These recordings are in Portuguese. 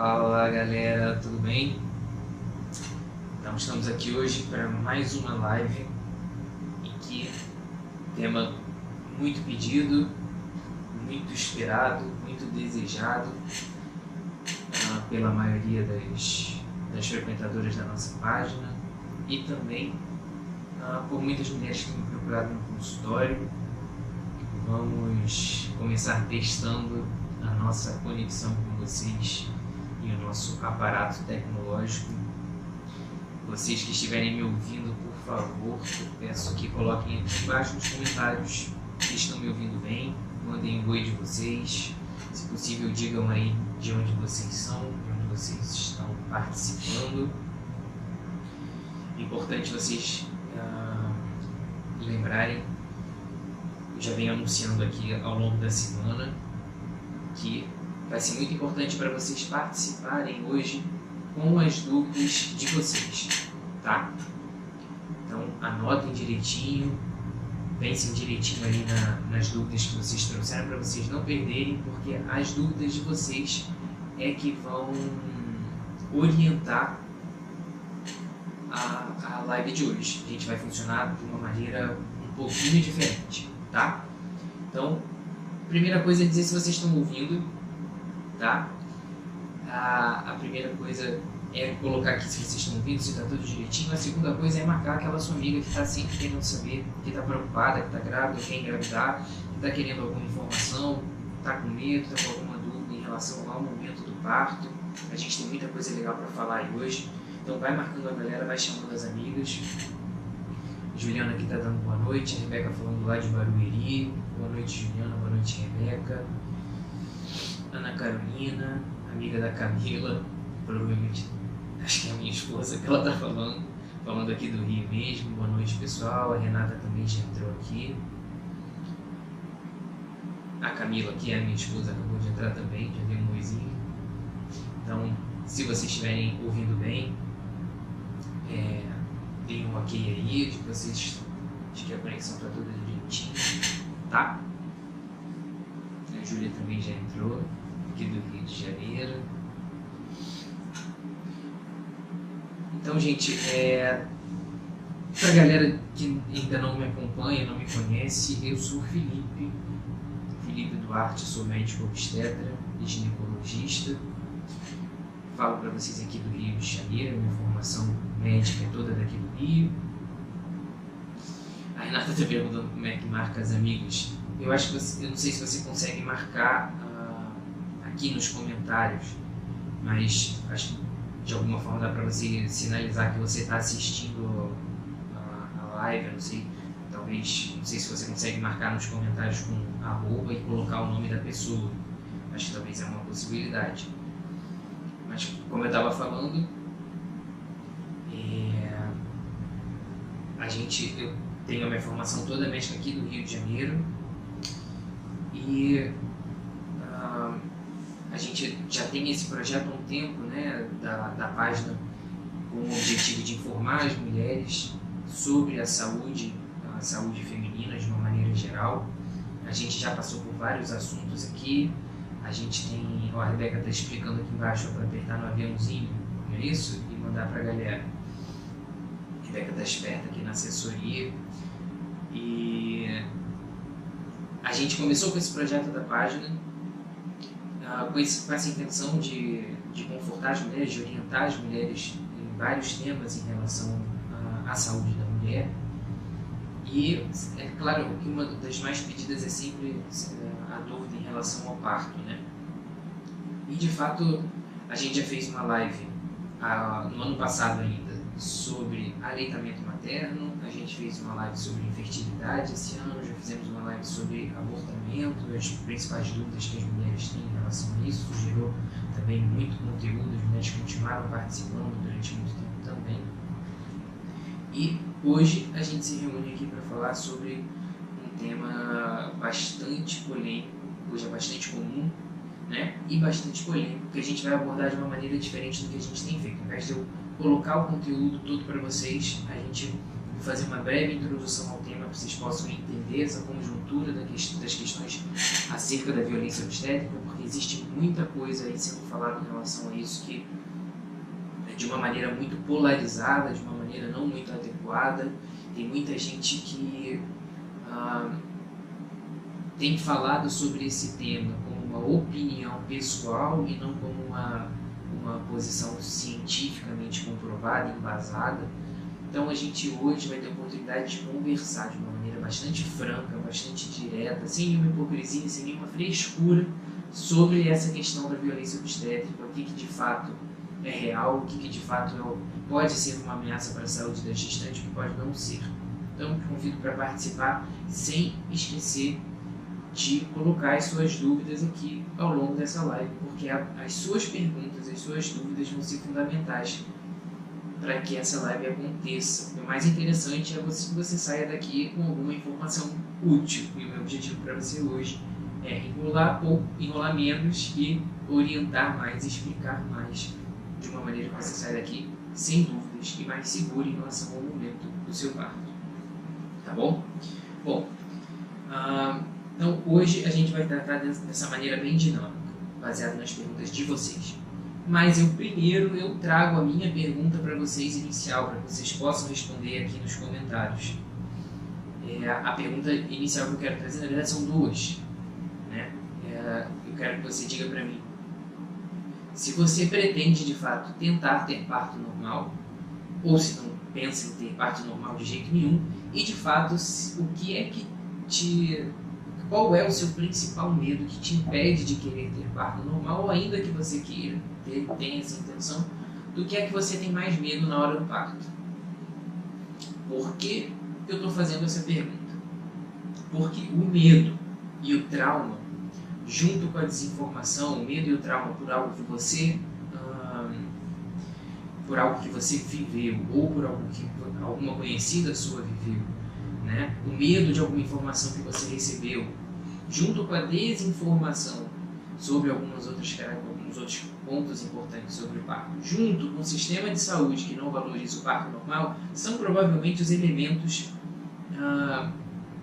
Fala galera, tudo bem? Então estamos aqui hoje para mais uma live em que tema muito pedido, muito esperado, muito desejado pela maioria das frequentadoras da nossa página e também por muitas mulheres que me procuraram no consultório. Vamos começar testando a nossa conexão com vocês e o nosso aparato tecnológico. Vocês que estiverem me ouvindo, por favor, eu peço que coloquem aqui embaixo nos comentários se estão me ouvindo bem, mandem um oi de vocês, se possível digam aí de onde vocês são, de onde vocês estão participando. É importante vocês lembrarem, eu já venho anunciando aqui ao longo da semana, que vai ser muito importante para vocês participarem hoje com as dúvidas de vocês, tá? Então anotem direitinho, pensem direitinho ali nas dúvidas que vocês trouxeram para vocês não perderem, porque as dúvidas de vocês é que vão orientar a live de hoje. A gente vai funcionar de uma maneira um pouquinho diferente, tá? Então, primeira coisa é dizer se vocês estão ouvindo, tá? A primeira coisa é colocar aqui se vocês estão ouvindo, se está tudo direitinho. A segunda coisa é marcar aquela sua amiga que está sempre querendo saber, que está preocupada, que está grávida, quer engravidar, que está querendo alguma informação, está com medo, está com alguma dúvida em relação ao momento do parto. A gente tem muita coisa legal para falar aí hoje. Então vai marcando a galera, vai chamando as amigas. Juliana aqui está dando boa noite, a Rebeca falando lá de Barueri. Boa noite, Juliana, boa noite, Rebeca. Ana Carolina, amiga da Camila, provavelmente, acho que é a minha esposa que ela está falando aqui do Rio mesmo. Boa noite, pessoal. A Renata também já entrou aqui. A Camila, que é a minha esposa, acabou de entrar também, já deu um oizinho. Então, se vocês estiverem ouvindo bem, deem um ok aí, de vocês, acho que a conexão está toda direitinho, tá? A Júlia também já entrou, aqui do Rio de Janeiro. Então, gente, pra galera que ainda não me acompanha, não me conhece, eu sou o Felipe Duarte, sou médico obstetra e ginecologista. Falo para vocês aqui do Rio de Janeiro, minha formação médica é toda daqui do Rio. A Renata está perguntando como é que marca as amigas. Eu acho que eu não sei se você consegue marcar aqui nos comentários, mas acho que de alguma forma dá para você sinalizar que você está assistindo a live. Eu não sei, talvez, não sei se você consegue marcar nos comentários com arroba e colocar o nome da pessoa. Acho que talvez é uma possibilidade. Mas como eu estava falando, eu tenho a minha formação toda médica aqui do Rio de Janeiro e a gente já tem esse projeto há um tempo, né, da página, com o objetivo de informar as mulheres sobre a saúde feminina de uma maneira geral. A gente já passou por vários assuntos aqui. A gente tem, a Rebeca está explicando aqui embaixo para apertar no aviãozinho, não é isso? E mandar para a galera. A Rebeca está esperta aqui na assessoria. E a gente começou com esse projeto da página, com essa intenção de confortar as mulheres, de orientar as mulheres em vários temas em relação à saúde da mulher. E é claro que uma das mais pedidas é sempre a dúvida em relação ao parto, né? E de fato a gente já fez uma live no ano passado ainda sobre aleitamento materno, a gente fez uma live sobre infertilidade esse ano, já fizemos uma live sobre abortamento, as principais dúvidas que as mulheres têm em relação a isso. Gerou também muito conteúdo, as mulheres continuaram participando durante muito tempo também. E hoje a gente se reúne aqui para falar sobre um tema bastante polêmico, hoje é bastante comum, né? E bastante polêmico, que a gente vai abordar de uma maneira diferente do que a gente tem feito. Ao invés de eu colocar o conteúdo todo para vocês, a gente vou fazer uma breve introdução ao tema para vocês possam entender essa conjuntura das questões acerca da violência obstétrica, porque existe muita coisa aí sendo falada em relação a isso que de uma maneira muito polarizada, de uma maneira não muito adequada. Tem muita gente que tem falado sobre esse tema como uma opinião pessoal e não como uma posição cientificamente comprovada, embasada. Então a gente hoje vai ter a oportunidade de conversar de uma maneira bastante franca, bastante direta, sem nenhuma hipocrisia, sem nenhuma frescura, sobre essa questão da violência obstétrica, o que de fato é real, o que de fato pode ser uma ameaça para a saúde da gestante, o que pode não ser. Então te convido para participar sem esquecer de colocar as suas dúvidas aqui ao longo dessa live, porque as suas perguntas, as suas dúvidas vão ser fundamentais para que essa live aconteça. O mais interessante é que você saia daqui com alguma informação útil, e o meu objetivo para você hoje é enrolar menos e orientar mais, explicar mais, de uma maneira que você saia daqui sem dúvidas e mais seguro em relação ao momento do seu parto. Tá bom? Bom, então hoje a gente vai tratar dessa maneira bem dinâmica, baseada nas perguntas de vocês. Mas primeiro eu trago a minha pergunta para vocês inicial, para que vocês possam responder aqui nos comentários. A pergunta inicial que eu quero trazer, na verdade, são duas. Né? Eu quero que você diga para mim se você pretende, de fato, tentar ter parto normal, ou se não pensa em ter parto normal de jeito nenhum, e, de fato, qual é o seu principal medo que te impede de querer ter parto normal, ou ainda que você queira, tenha essa intenção, do que é que você tem mais medo na hora do parto? Por que eu estou fazendo essa pergunta? Porque o medo e o trauma, junto com a desinformação, o medo e o trauma por algo que você viveu, ou por algo que alguma conhecida sua viveu, né? O medo de alguma informação que você recebeu, junto com a desinformação sobre alguns outros pontos importantes sobre o parto, junto com o sistema de saúde que não valoriza o parto normal, são provavelmente os elementos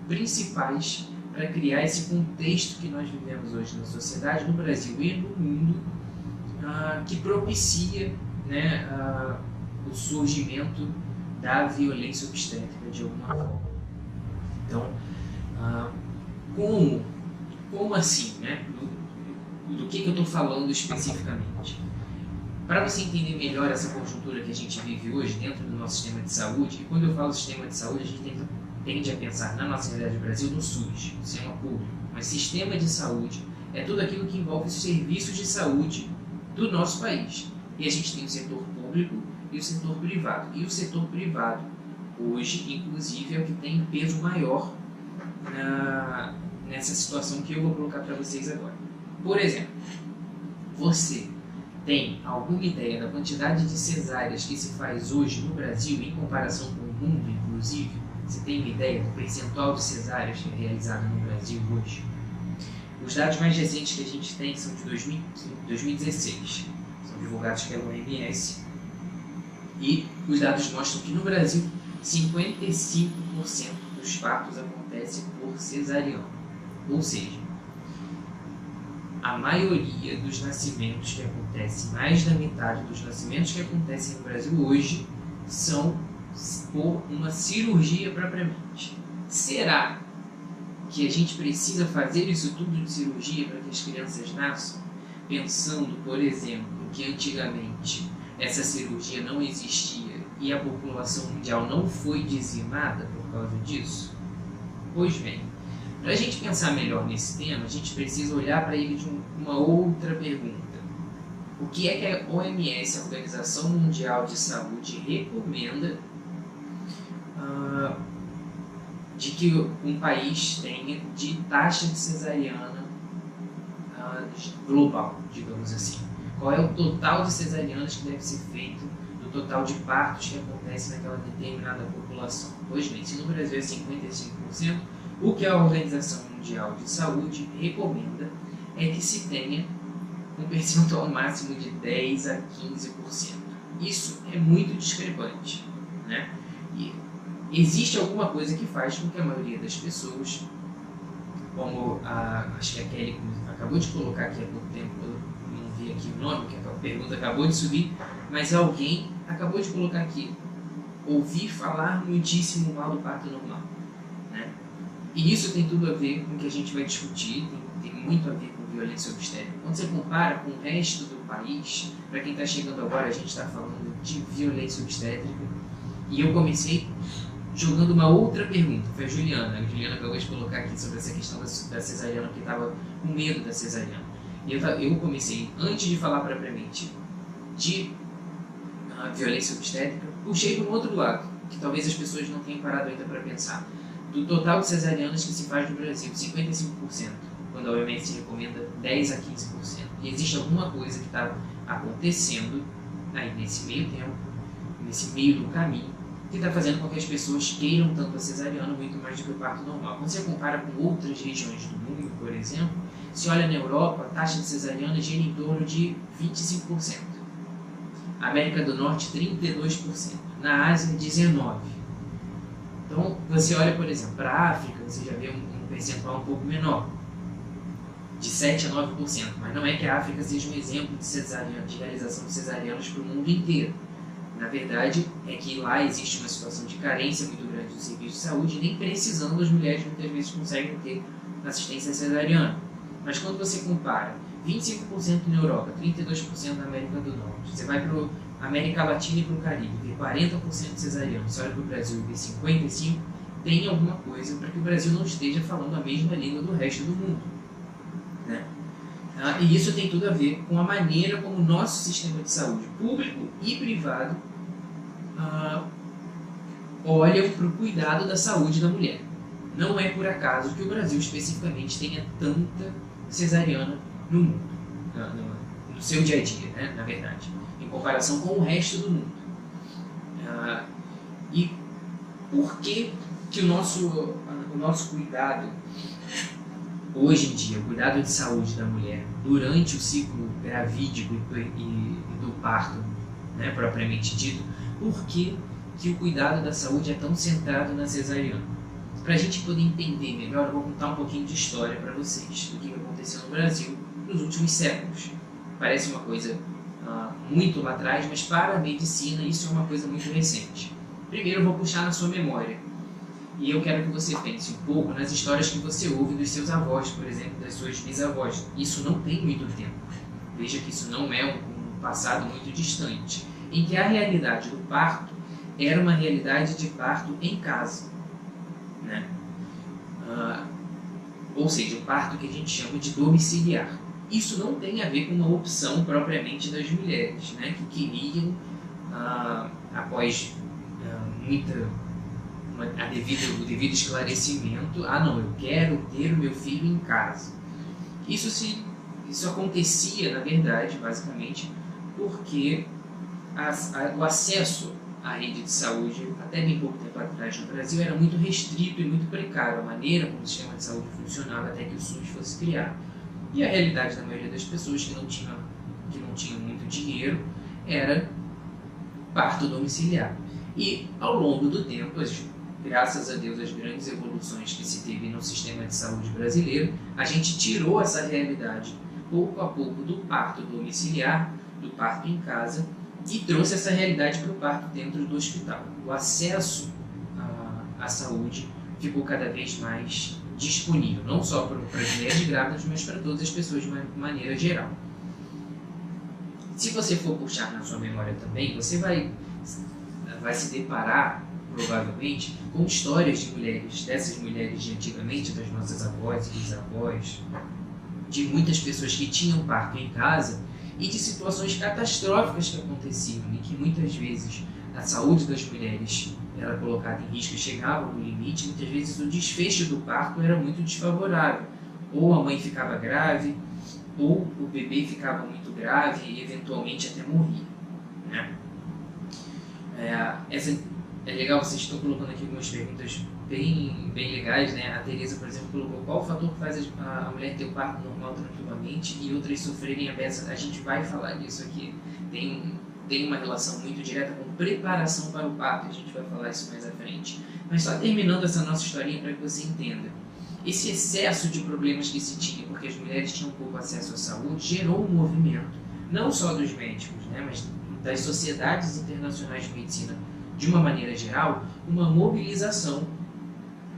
principais para criar esse contexto que nós vivemos hoje na sociedade, no Brasil e no mundo, que propicia, né, o surgimento da violência obstétrica de alguma forma. Então, como assim, né? Do que eu estou falando especificamente? Para você entender melhor essa conjuntura que a gente vive hoje dentro do nosso sistema de saúde, e quando eu falo sistema de saúde, a gente tende a pensar na nossa realidade do Brasil no SUS, sistema público. Mas sistema de saúde é tudo aquilo que envolve os serviços de saúde do nosso país. E a gente tem o setor público e o setor privado. E o setor privado, hoje, inclusive, é o que tem peso maior nessa situação que eu vou colocar para vocês agora. Por exemplo, você tem alguma ideia da quantidade de cesáreas que se faz hoje no Brasil em comparação com o mundo, inclusive? Você tem uma ideia do percentual de cesáreas que é realizado no Brasil hoje? Os dados mais recentes que a gente tem são de 2016, são divulgados pela OMS, e os dados mostram que no Brasil 55% dos partos acontecem por cesariana, ou seja, a maioria dos nascimentos que acontecem, mais da metade dos nascimentos que acontecem no Brasil hoje, são por uma cirurgia propriamente. Será que a gente precisa fazer isso tudo de cirurgia para que as crianças nasçam? Pensando, por exemplo, que antigamente essa cirurgia não existia e a população mundial não foi dizimada por causa disso? Pois bem, para a gente pensar melhor nesse tema, a gente precisa olhar para ele de uma outra pergunta. O que é que a OMS, a Organização Mundial de Saúde, recomenda de que um país tenha de taxa de cesariana global, digamos assim? Qual é o total de cesarianas que deve ser feito do total de partos que acontece naquela determinada população? Pois bem, se no Brasil é 55%, o que a Organização Mundial de Saúde recomenda é que se tenha um percentual máximo de 10 a 15%. Isso é muito discrepante, né? E existe alguma coisa que faz com que a maioria das pessoas, como acho que a Kelly acabou de colocar aqui há pouco tempo, eu não vi aqui o nome, que a pergunta acabou de subir, mas alguém acabou de colocar aqui: ouvir falar muitíssimo mal do parto normal, né? E isso tem tudo a ver com o que a gente vai discutir, tem muito a ver com violência obstétrica. Quando você compara com o resto do país, para quem está chegando agora, a gente está falando de violência obstétrica, e eu comecei jogando uma outra pergunta, foi a Juliana acabou de colocar aqui sobre essa questão da cesariana, porque estava com medo da cesariana. E eu comecei, antes de falar propriamente de violência obstétrica, puxei para um outro lado, que talvez as pessoas não tenham parado ainda para pensar. Do total de cesarianas que se faz no Brasil, 55%, quando a OMS recomenda 10 a 15%. E existe alguma coisa que está acontecendo aí nesse meio tempo, nesse meio do caminho, que está fazendo com que as pessoas queiram tanto a cesariana muito mais do que o parto normal. Quando você compara com outras regiões do mundo, por exemplo, se olha na Europa, a taxa de cesariana gira em torno de 25%. Na América do Norte, 32%. Na Ásia, 19%. Então, você olha, por exemplo, para a África, você já vê um percentual um pouco menor, de 7 a 9%. Mas não é que a África seja um exemplo de realização de cesarianas para o mundo inteiro. Na verdade, é que lá existe uma situação de carência muito grande do serviço de saúde, e nem precisando as mulheres muitas vezes conseguem ter assistência cesariana. Mas quando você compara 25% na Europa, 32% na América do Norte, você vai para a América Latina e para o Caribe, vê 40% de cesariana, você olha para o Brasil e vê 55%, tem alguma coisa para que o Brasil não esteja falando a mesma língua do resto do mundo, né? E isso tem tudo a ver com a maneira como o nosso sistema de saúde, público e privado, olham para o cuidado da saúde da mulher. Não é por acaso que o Brasil especificamente tenha tanta cesariana no mundo, no seu dia a dia, né, na verdade, em comparação com o resto do mundo. E por que o nosso cuidado hoje em dia, o cuidado de saúde da mulher durante o ciclo gravídico e do parto, né, propriamente dito, por que o cuidado da saúde é tão centrado na cesariana? Para a gente poder entender melhor, eu vou contar um pouquinho de história para vocês, do que aconteceu no Brasil nos últimos séculos. Parece uma coisa muito lá atrás, mas para a medicina isso é uma coisa muito recente. Primeiro eu vou puxar na sua memória, e eu quero que você pense um pouco nas histórias que você ouve dos seus avós, por exemplo, das suas bisavós. Isso não tem muito tempo. Veja que isso não é um passado muito distante, em que a realidade do parto era uma realidade de parto em casa, né? Ou seja, o parto que a gente chama de domiciliar. Isso não tem a ver com uma opção propriamente das mulheres, né, que queriam, após o devido esclarecimento, não, eu quero ter o meu filho em casa. Isso acontecia, na verdade, basicamente, porque o acesso à rede de saúde, até bem pouco tempo atrás no Brasil, era muito restrito e muito precário, a maneira como o sistema de saúde funcionava até que o SUS fosse criado. E a realidade da maioria das pessoas que não tinham muito dinheiro era parto domiciliar. E ao longo do tempo, graças a Deus, as grandes evoluções que se teve no sistema de saúde brasileiro, a gente tirou essa realidade pouco a pouco do parto domiciliar, do parto em casa, e trouxe essa realidade para o parto dentro do hospital. O acesso à saúde ficou cada vez mais disponível, não só para as mulheres grávidas, mas para todas as pessoas de uma maneira geral. Se você for puxar na sua memória também, você vai se deparar, provavelmente, com histórias de mulheres, dessas mulheres de antigamente, das nossas avós e bisavós, de muitas pessoas que tinham parto em casa e de situações catastróficas que aconteciam e que muitas vezes a saúde das mulheres era colocada em risco e chegava no limite. Muitas vezes o desfecho do parto era muito desfavorável. Ou a mãe ficava grave, ou o bebê ficava muito grave e eventualmente até morria, né? É legal, vocês estão colocando aqui algumas perguntas bem legais, né? A Tereza, por exemplo, colocou qual o fator que faz a mulher ter o parto normal tranquilamente e outras sofrerem a beça. A gente vai falar disso aqui. Tem tem uma relação muito direta com preparação para o parto, a gente vai falar isso mais à frente. Mas só terminando essa nossa historinha para que você entenda. Esse excesso de problemas que se tinha, porque as mulheres tinham pouco acesso à saúde, gerou um movimento, não só dos médicos, né, mas das sociedades internacionais de medicina, de uma maneira geral, uma mobilização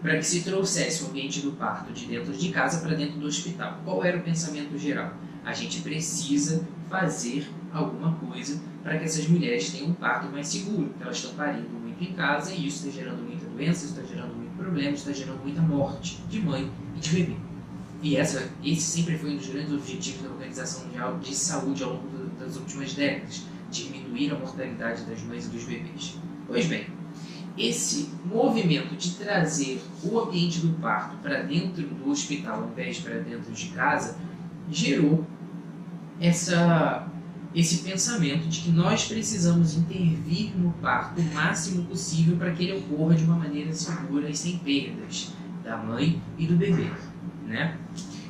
para que se trouxesse o ambiente do parto de dentro de casa para dentro do hospital. Qual era o pensamento geral? A gente precisa fazer alguma coisa para que essas mulheres tenham um parto mais seguro, porque elas estão parindo muito em casa e isso está gerando muita doença, está gerando muito problema, está gerando muita morte de mãe e de bebê. E esse sempre foi um dos grandes objetivos da Organização Mundial de Saúde ao longo das últimas décadas, diminuir a mortalidade das mães e dos bebês. Pois bem, esse movimento de trazer o ambiente do parto para dentro do hospital, ao invés de para dentro de casa, gerou esse pensamento de que nós precisamos intervir no parto o máximo possível para que ele ocorra de uma maneira segura e sem perdas da mãe e do bebê, né?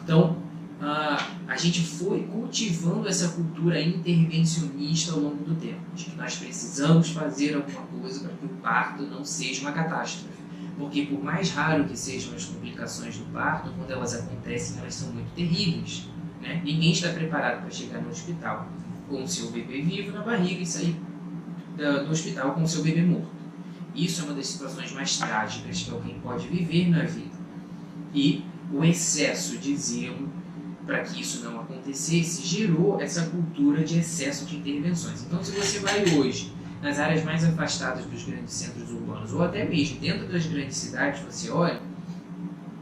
Então, a gente foi cultivando essa cultura intervencionista ao longo do tempo, de que nós precisamos fazer alguma coisa para que o parto não seja uma catástrofe. Porque por mais raro que sejam as complicações do parto, quando elas acontecem, elas são muito terríveis, né? Ninguém está preparado para chegar no hospital com o seu bebê vivo na barriga e sair do hospital com o seu bebê morto. Isso é uma das situações mais trágicas que alguém pode viver na vida. E o excesso de zelo para que isso não acontecesse gerou essa cultura de excesso de intervenções. Então, se você vai hoje nas áreas mais afastadas dos grandes centros urbanos ou até mesmo dentro das grandes cidades, você olha,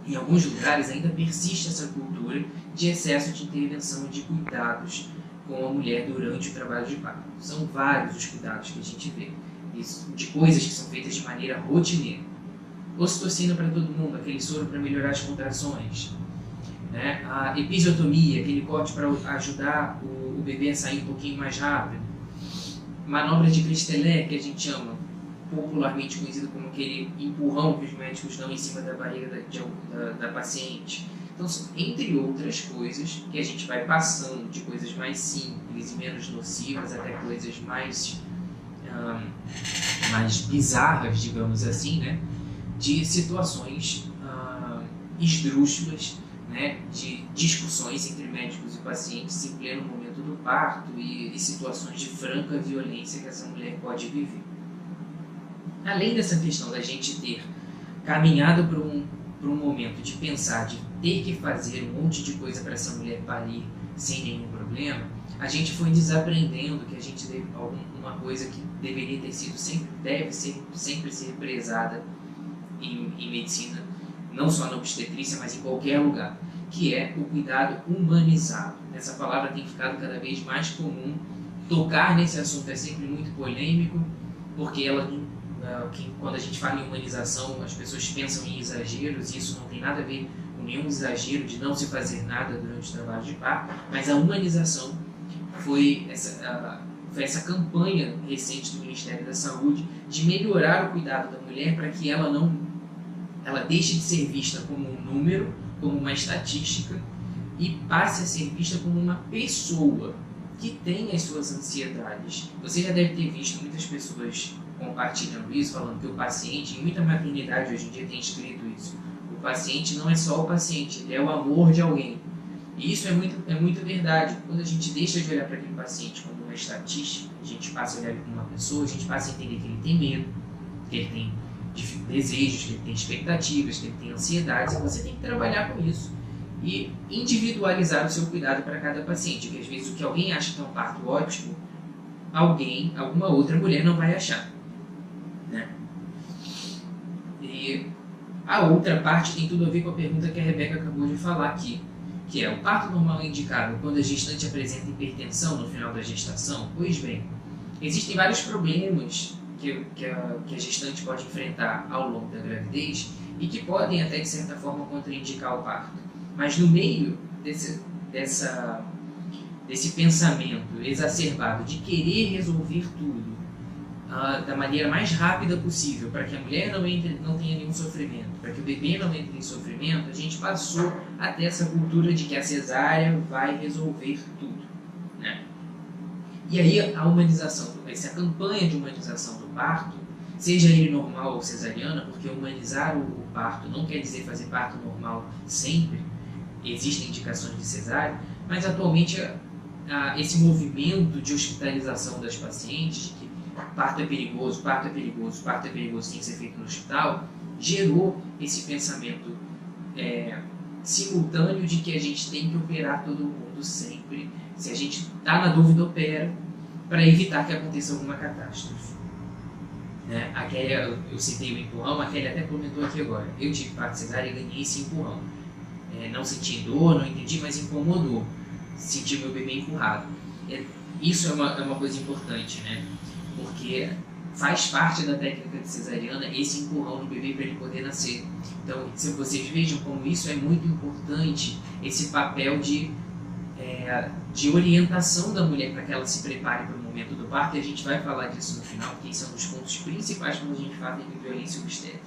em alguns lugares ainda persiste essa cultura de excesso de intervenção e de cuidados com a mulher durante o trabalho de parto. São vários os cuidados que a gente vê, de coisas que são feitas de maneira rotineira. Ocitocina para todo mundo, aquele soro para melhorar as contrações, né? A episiotomia, aquele corte para ajudar o bebê a sair um pouquinho mais rápido. Manobra de Christelet, que a gente chama, popularmente conhecido como aquele empurrão que os médicos dão em cima da barriga da paciente. Então, entre outras coisas, que a gente vai passando de coisas mais simples e menos nocivas até coisas mais bizarras, digamos assim, né? De situações esdrúxulas, né? De discussões entre médicos e pacientes em pleno momento do parto e situações de franca violência que essa mulher pode viver. Além dessa questão da gente ter caminhado para um momento de pensar, de ter que fazer um monte de coisa para essa mulher parir sem nenhum problema, a gente foi desaprendendo que a gente teve uma coisa que deveria ter sido sempre ser prezada em medicina, não só na obstetrícia, mas em qualquer lugar, que é o cuidado humanizado. Essa palavra tem ficado cada vez mais comum. Tocar nesse assunto é sempre muito polêmico, porque quando a gente fala em humanização, as pessoas pensam em exageros, e isso não tem nada a ver com nenhum exagero de não se fazer nada durante o trabalho de parto, mas a humanização foi essa campanha recente do Ministério da Saúde de melhorar o cuidado da mulher para que ela deixe de ser vista como um número, como uma estatística, e passe a ser vista como uma pessoa que tem as suas ansiedades. Você já deve ter visto muitas pessoas compartilhando isso, falando que o paciente, em muita maternidade hoje em dia tem escrito isso, o paciente não é só o paciente, ele é o amor de alguém. E isso é muito verdade. Quando a gente deixa de olhar para aquele paciente como uma estatística, a gente passa a olhar ele como uma pessoa, a gente passa a entender que ele tem medo, que ele tem desejos, que ele tem expectativas, que ele tem ansiedades, e você tem que trabalhar com isso e individualizar o seu cuidado para cada paciente, que às vezes o que alguém acha que é um parto ótimo, alguma outra mulher não vai achar, né? E a outra parte tem tudo a ver com a pergunta que a Rebeca acabou de falar aqui, que é: o parto normal é indicado quando a gestante apresenta hipertensão no final da gestação? Pois bem, existem vários problemas que a gestante pode enfrentar ao longo da gravidez e que podem até, de certa forma, contraindicar o parto. Mas no meio desse pensamento exacerbado de querer resolver tudo da maneira mais rápida possível, para que a mulher não tenha nenhum sofrimento, para que o bebê não entre em sofrimento, a gente passou até essa cultura de que a cesárea vai resolver tudo, né? E aí a humanização, essa campanha de humanização do parto, seja ele normal ou cesariana, porque humanizar o parto não quer dizer fazer parto normal sempre, existem indicações de cesárea, mas atualmente esse movimento de hospitalização das pacientes, que parto é perigoso, parto é perigoso, parto é perigoso, tem que ser feito no hospital, gerou esse pensamento simultâneo de que a gente tem que operar todo mundo sempre. Se a gente está na dúvida, opera, para evitar que aconteça alguma catástrofe. A Kélia, eu citei o empurrão, a Kélia até comentou aqui agora. Eu tive parto cesárea e ganhei esse empurrão. Não senti dor, não entendi, mas incomodou. Senti meu bebê empurrado. Isso é uma coisa importante, né? Porque faz parte da técnica de cesariana esse empurrão no bebê para ele poder nascer. Então, se vocês vejam como isso é muito importante, esse papel de orientação da mulher para que ela se prepare para o momento do parto, e a gente vai falar disso no final, porque esse é um dos pontos principais quando a gente fala em violência obstétrica.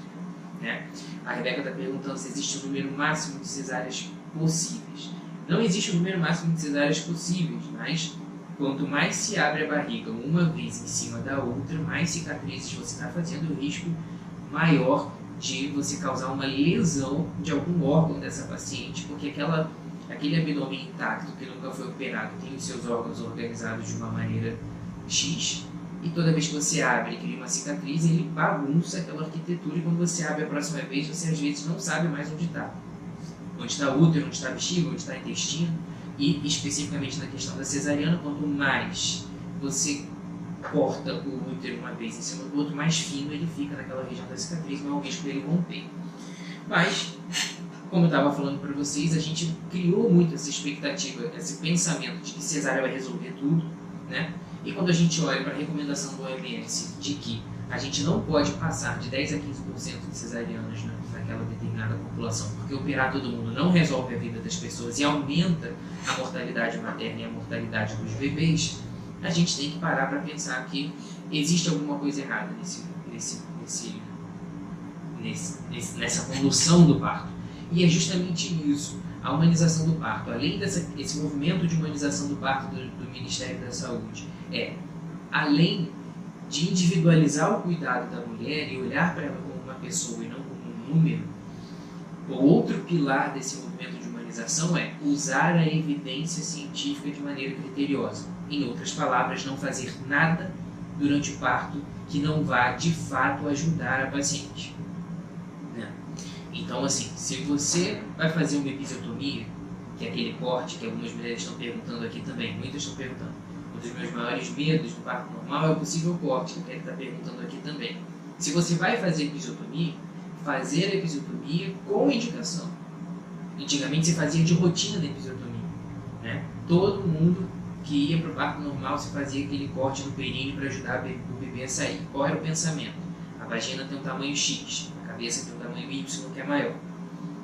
Né? A Rebeca está perguntando se existe um número máximo de cesáreas possíveis. Não existe um número máximo de cesáreas possíveis, mas quanto mais se abre a barriga uma vez em cima da outra, mais cicatrizes você está fazendo, o risco maior de você causar uma lesão de algum órgão dessa paciente, porque aquele abdômen intacto que nunca foi operado tem os seus órgãos organizados de uma maneira X, e toda vez que você abre e cria uma cicatriz, ele bagunça aquela arquitetura, e quando você abre a próxima vez, você às vezes não sabe mais onde está. Onde está o útero, onde está a bexiga, onde está o intestino. E especificamente na questão da cesariana, quanto mais você corta o útero uma vez em cima do outro, mais fino ele fica naquela região da cicatriz, não é o risco dele romper. Mas, como eu estava falando para vocês, a gente criou muito essa expectativa, esse pensamento de que cesárea vai resolver tudo, né? E quando a gente olha para a recomendação do OMS de que a gente não pode passar de 10 a 15% de cesarianas naquela determinada população, porque operar todo mundo não resolve a vida das pessoas e aumenta a mortalidade materna e a mortalidade dos bebês, a gente tem que parar para pensar que existe alguma coisa errada nessa condução do parto. E é justamente isso, a humanização do parto. Além desse movimento de humanização do parto do Ministério da Saúde, além de individualizar o cuidado da mulher e olhar para ela como uma pessoa e não como um número, o outro pilar desse movimento de humanização é usar a evidência científica de maneira criteriosa. Em outras palavras, não fazer nada durante o parto que não vá, de fato, ajudar a paciente. Então, assim, se você vai fazer uma episiotomia, que é aquele corte que algumas mulheres estão perguntando aqui também, muitas estão perguntando, um dos meus maiores medos do parto normal é o possível corte, que a Kelly está perguntando aqui também. Se você vai fazer episiotomia, fazer a episiotomia com indicação. Antigamente se fazia de rotina da episiotomia, né? Todo mundo que ia para o parto normal se fazia aquele corte no períneo para ajudar o bebê a sair. Qual era o pensamento? A vagina tem um tamanho X, a cabeça tem um tamanho Y, que é maior.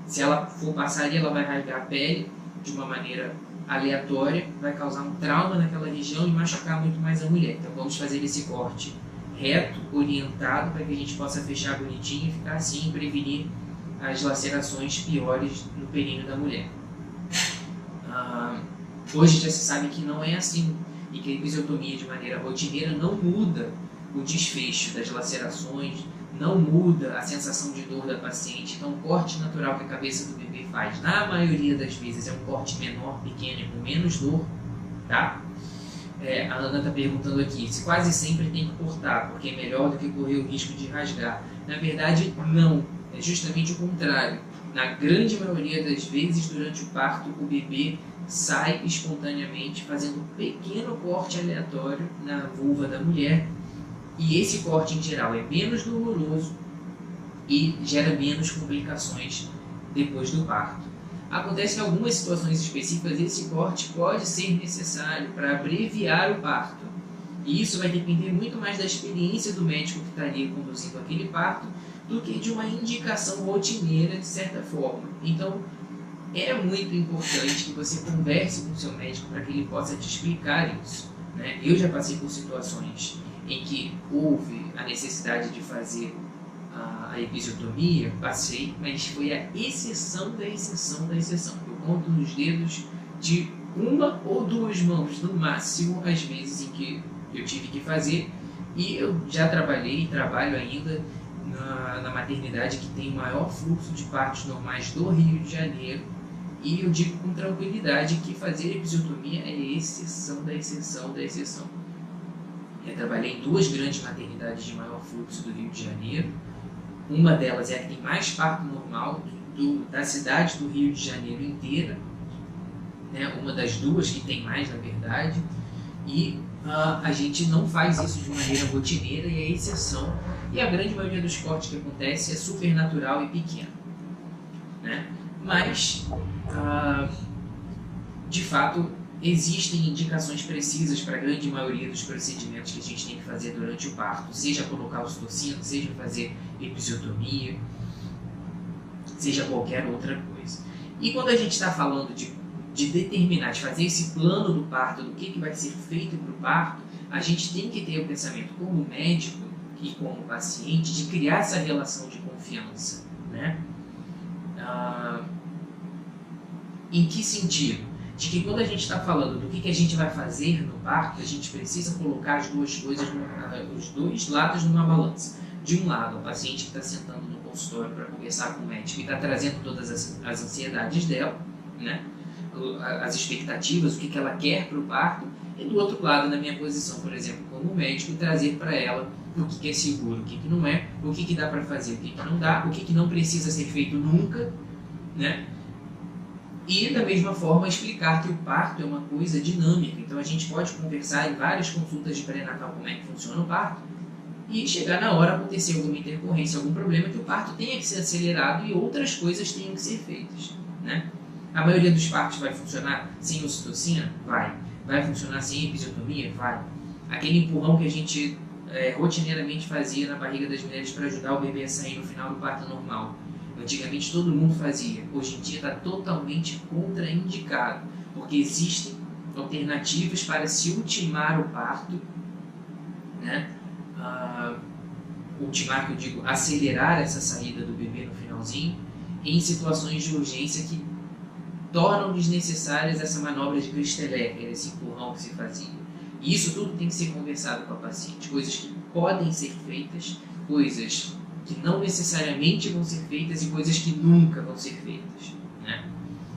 Se ela for passar ali, ela vai rasgar a pele de uma maneira aleatória, vai causar um trauma naquela região e machucar muito mais a mulher. Então vamos fazer esse corte reto, orientado, para que a gente possa fechar bonitinho e ficar assim e prevenir as lacerações piores no períneo da mulher. Hoje já se sabe que não é assim, e que a episiotomia de maneira rotineira não muda o desfecho das lacerações, não muda a sensação de dor da paciente. Então o corte natural que a cabeça do bebê faz, na maioria das vezes, é um corte menor, pequeno e com menos dor, tá? A Ana está perguntando aqui, se quase sempre tem que cortar, porque é melhor do que correr o risco de rasgar. Na verdade, não. É justamente o contrário. Na grande maioria das vezes, durante o parto, o bebê sai espontaneamente, fazendo um pequeno corte aleatório na vulva da mulher. E esse corte, em geral, é menos doloroso e gera menos complicações depois do parto. Acontece que em algumas situações específicas esse corte pode ser necessário para abreviar o parto. E isso vai depender muito mais da experiência do médico que está ali conduzindo aquele parto do que de uma indicação rotineira, de certa forma. Então, é muito importante que você converse com o seu médico para que ele possa te explicar isso, né? Eu já passei por situações em que houve a necessidade de fazer a episiotomia, passei, mas foi a exceção da exceção da exceção. Eu conto nos dedos de uma ou duas mãos no máximo as vezes em que eu tive que fazer, e eu já trabalhei e trabalho ainda na maternidade que tem o maior fluxo de partos normais do Rio de Janeiro, e eu digo com tranquilidade que fazer episiotomia é exceção da exceção da exceção. Eu trabalhei em duas grandes maternidades de maior fluxo do Rio de Janeiro. Uma delas é a que tem mais parto normal da cidade do Rio de Janeiro inteira, né? Uma das duas que tem mais, na verdade, e a gente não faz isso de maneira rotineira, e é exceção, e a grande maioria dos cortes que acontece é supernatural e pequeno, né? Mas, de fato, existem indicações precisas para a grande maioria dos procedimentos que a gente tem que fazer durante o parto, seja colocar ocitocina, seja fazer episiotomia, seja qualquer outra coisa. E quando a gente está falando de determinar, de fazer esse plano do parto, do que vai ser feito para o parto, a gente tem que ter o pensamento como médico e como paciente de criar essa relação de confiança, né? Em que sentido? De que quando a gente está falando do que a gente vai fazer no parto, a gente precisa colocar as duas coisas, os dois lados numa balança. De um lado, o paciente que está sentando no consultório para conversar com o médico e está trazendo todas as ansiedades dela, né? As expectativas, o que ela quer para o parto, e do outro lado, na minha posição, por exemplo, como médico, trazer para ela o que é seguro, o que não é, o que dá para fazer, o que não dá, o que não precisa ser feito nunca, né? E, da mesma forma, explicar que o parto é uma coisa dinâmica. Então, a gente pode conversar em várias consultas de pré-natal como é que funciona o parto, e chegar na hora acontecer alguma intercorrência, algum problema, que o parto tenha que ser acelerado e outras coisas tenham que ser feitas, né? A maioria dos partos vai funcionar sem ocitocina? Vai. Vai funcionar sem episiotomia? Vai. Aquele empurrão que a gente rotineiramente fazia na barriga das mulheres para ajudar o bebê a sair no final do parto normal. Antigamente todo mundo fazia. Hoje em dia está totalmente contraindicado, porque existem alternativas para se ultimar o parto, né? Ultimar, que eu digo, acelerar essa saída do bebê no finalzinho, em situações de urgência que tornam desnecessárias essa manobra de Christ-Lecker, esse empurrão que se fazia. E isso tudo tem que ser conversado com a paciente. Coisas que podem ser feitas, coisas que não necessariamente vão ser feitas e coisas que nunca vão ser feitas, né?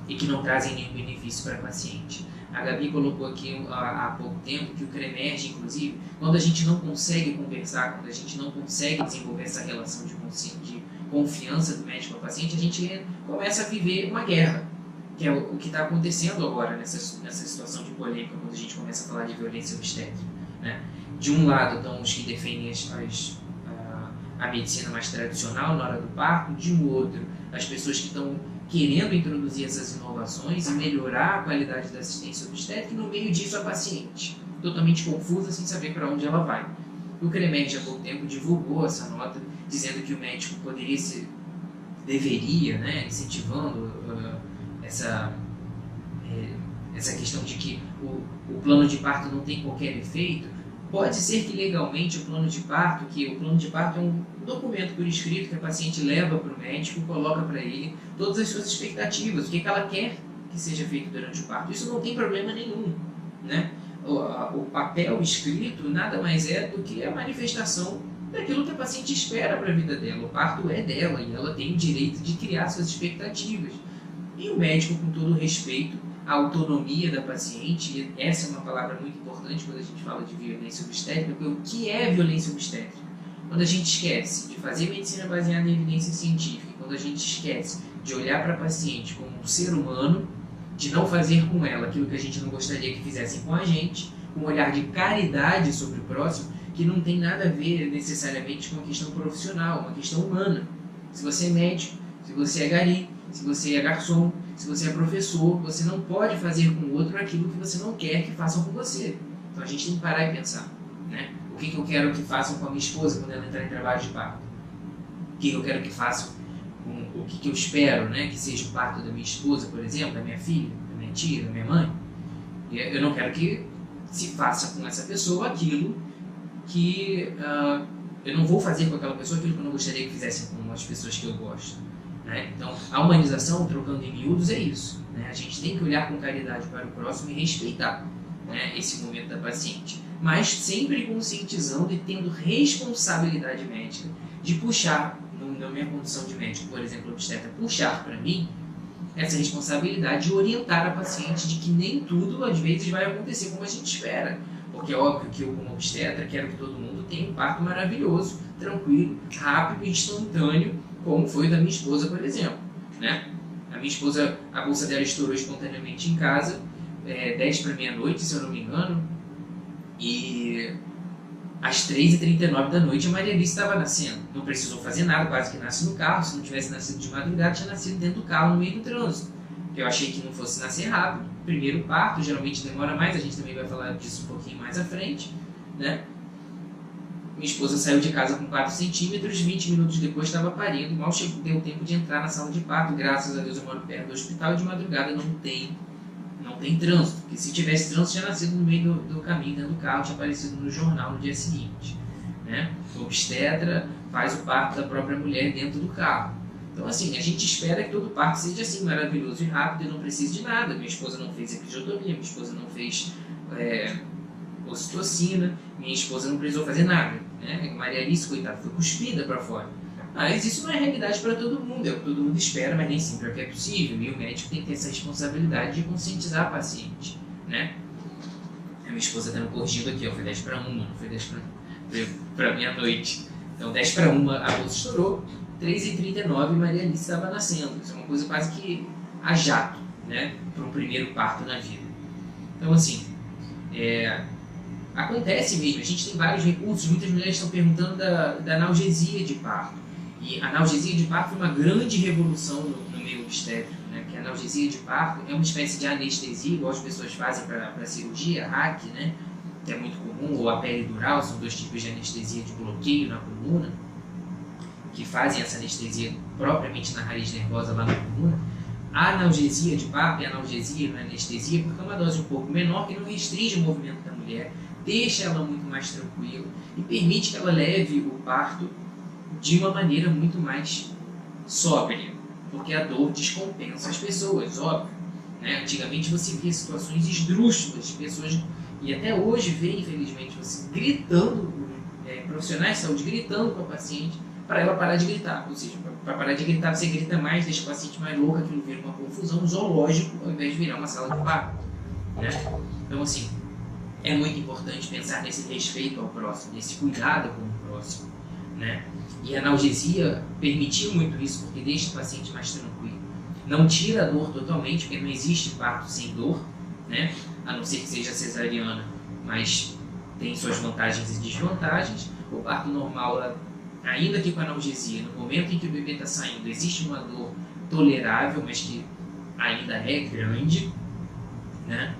E que não trazem nenhum benefício para a paciente. A Gabi colocou aqui há pouco tempo que o CREMERGE, inclusive, quando a gente não consegue conversar, quando a gente não consegue desenvolver essa relação de confiança do médico com a paciente, a gente começa a viver uma guerra, que é o que está acontecendo agora nessa situação de polêmica, quando a gente começa a falar de violência obstétrica, né? De um lado estão os que defendem a medicina mais tradicional na hora do parto, de um outro as pessoas que estão querendo introduzir essas inovações e melhorar a qualidade da assistência obstétrica, e no meio disso a paciente, totalmente confusa, sem saber para onde ela vai. O CREMERGE há pouco tempo divulgou essa nota, dizendo que o médico deveria, né, incentivando essa questão de que o plano de parto não tem qualquer efeito. Pode ser que legalmente o plano de parto é um documento por escrito que a paciente leva para o médico, coloca para ele todas as suas expectativas, o que ela quer que seja feito durante o parto. Isso não tem problema nenhum, né? O papel escrito nada mais é do que a manifestação daquilo que a paciente espera para a vida dela. O parto é dela e ela tem o direito de criar suas expectativas. E o médico, com todo o respeito à autonomia da paciente, e essa é uma palavra muito importante quando a gente fala de violência obstétrica, porque o que é violência obstétrica? Quando a gente esquece de fazer medicina baseada em evidência científica, quando a gente esquece de olhar para a paciente como um ser humano, de não fazer com ela aquilo que a gente não gostaria que fizessem com a gente, com um olhar de caridade sobre o próximo, que não tem nada a ver necessariamente com a questão profissional, uma questão humana. Se você é médico, se você é gari, se você é garçom, se você é professor, você não pode fazer com o outro aquilo que você não quer que façam com você. Então a gente tem que parar e pensar, né? O que eu quero que façam com a minha esposa quando ela entrar em trabalho de parto? O que eu quero que façam com o que eu espero, né? Que seja o parto da minha esposa, por exemplo, da minha filha, da minha tia, da minha mãe. Eu não quero que se faça com essa pessoa aquilo que eu não vou fazer com aquela pessoa aquilo que eu não gostaria que fizessem com as pessoas que eu gosto. Então, a humanização, trocando em miúdos, é isso. né? A gente tem que olhar com caridade para o próximo e respeitar, né, esse momento da paciente, mas sempre conscientizando e tendo responsabilidade médica de puxar, na minha condição de médico, por exemplo, obstetra, puxar para mim essa responsabilidade de orientar a paciente de que nem tudo, às vezes, vai acontecer como a gente espera. Porque é óbvio que eu, como obstetra, quero que todo mundo tenha um parto maravilhoso, tranquilo, rápido e instantâneo, como foi o da minha esposa, por exemplo, né? A minha esposa, a bolsa dela estourou espontaneamente em casa, 10 para meia-noite, se eu não me engano, e às 3h39 da noite a Maria Alice estava nascendo. Não precisou fazer nada, quase que nasce no carro. Se não tivesse nascido de madrugada, tinha nascido dentro do carro, no meio do trânsito. Eu achei que não fosse nascer rápido. Primeiro parto, geralmente demora mais, a gente também vai falar disso um pouquinho mais à frente, né? Minha esposa saiu de casa com 4 centímetros, 20 minutos depois estava parindo, mal deu tempo de entrar na sala de parto. Graças a Deus eu moro perto do hospital e de madrugada não tem trânsito, porque se tivesse trânsito tinha nascido no meio do caminho, dentro do carro, tinha aparecido no jornal no dia seguinte, né? O obstetra faz o parto da própria mulher dentro do carro. Então, assim, a gente espera que todo parto seja assim, maravilhoso e rápido e não precise de nada. Minha esposa não fez episiotomia, minha esposa não fez ocitocina, minha esposa não precisou fazer nada, né? Maria Alice, coitada, foi cuspida para fora. Mas isso não é realidade para todo mundo, é o que todo mundo espera, mas nem sempre é o que é possível. E o médico tem que ter essa responsabilidade de conscientizar a paciente, né? A minha esposa está me corrigindo aqui, ó, foi 10 para 1, não foi 10 para meia-noite. Então 10 para 1 a bolsa estourou, 3h39 Maria Alice estava nascendo. Isso é uma coisa quase que a jato, né? Para um primeiro parto na vida. Então, assim, acontece mesmo, a gente tem vários recursos. Muitas mulheres estão perguntando da analgesia de parto. E a analgesia de parto foi uma grande revolução no meio obstétrico, né? Porque a analgesia de parto é uma espécie de anestesia, igual as pessoas fazem para cirurgia, RAC, né? Que é muito comum, ou a peridural, são 2 tipos de anestesia de bloqueio na coluna, que fazem essa anestesia propriamente na raiz nervosa lá na coluna. A analgesia de parto é analgesia, não é anestesia, porque é uma dose um pouco menor, que não restringe o movimento da mulher, deixa ela muito mais tranquila e permite que ela leve o parto de uma maneira muito mais sóbria, porque a dor descompensa as pessoas, óbvio, né? Antigamente você via situações esdrúxulas de pessoas, e até hoje vê, infelizmente, você gritando, profissionais de saúde gritando com a paciente para ela parar de gritar. Ou seja, para parar de gritar você grita mais, deixa a paciente mais louca, aquilo vira uma confusão, zoológico, ao invés de virar uma sala de parto, né? Então, assim, é muito importante pensar nesse respeito ao próximo, nesse cuidado com o próximo, né? E a analgesia permitiu muito isso, porque deixa o paciente mais tranquilo. Não tira a dor totalmente, porque não existe parto sem dor, né? A não ser que seja cesariana, mas tem suas vantagens e desvantagens. O parto normal, ainda que com analgesia, no momento em que o bebê está saindo, existe uma dor tolerável, mas que ainda é grande, né?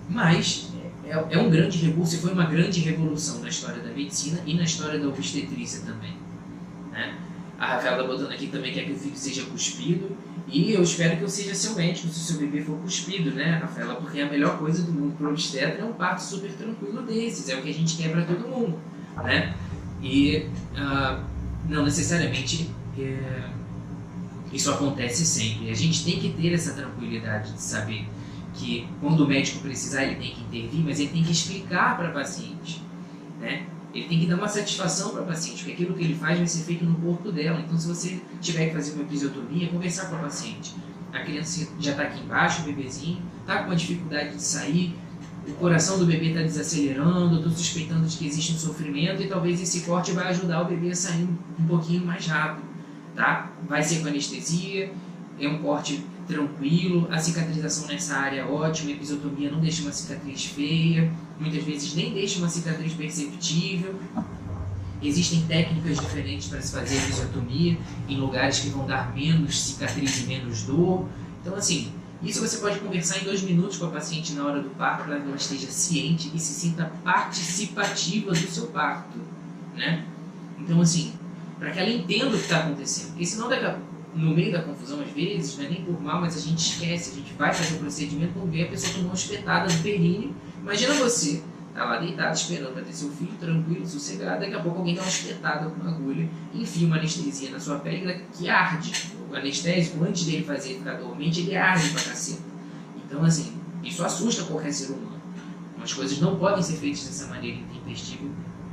Mas é um grande recurso e foi uma grande revolução na história da medicina e na história da obstetrícia também, né? A Rafaela está botando aqui também quer que o filho seja cuspido, e eu espero que eu seja seu médico se o seu bebê for cuspido, né, Rafaela? Porque a melhor coisa do mundo para o obstetra é um parto super tranquilo desses, é o que a gente quer para todo mundo, né? E não necessariamente isso acontece sempre. A gente tem que ter essa tranquilidade de saber que quando o médico precisar ele tem que intervir, mas ele tem que explicar para a paciente, né? Ele tem que dar uma satisfação para a paciente, porque aquilo que ele faz vai ser feito no corpo dela. Então, se você tiver que fazer uma episiotomia, conversar com a paciente. A criança já está aqui embaixo, o bebezinho, está com uma dificuldade de sair, o coração do bebê está desacelerando, estou suspeitando de que existe um sofrimento e talvez esse corte vai ajudar o bebê a sair um pouquinho mais rápido, tá? Vai ser com anestesia, é um corte tranquilo, a cicatrização nessa área é ótima, a episiotomia não deixa uma cicatriz feia, muitas vezes nem deixa uma cicatriz perceptível. Existem técnicas diferentes para se fazer episiotomia em lugares que vão dar menos cicatriz e menos dor. Então, assim, isso você pode conversar em 2 minutos com a paciente na hora do parto para que ela esteja ciente e se sinta participativa do seu parto, né? Então, assim, para que ela entenda o que está acontecendo, porque senão no meio da confusão, às vezes, não é nem por mal, mas a gente esquece, a gente vai fazer o procedimento quando vê a pessoa tomou uma espetada no períneo. Imagina você, tá lá deitado esperando para ter seu filho tranquilo, sossegado, daqui a pouco alguém dá uma espetada com uma agulha, enfia uma anestesia na sua pele que arde, anestésico, antes dele fazer ele ficar dormente, ele arde pra caceta. Então, assim, isso assusta qualquer ser humano. As coisas não podem ser feitas dessa maneira intempestiva.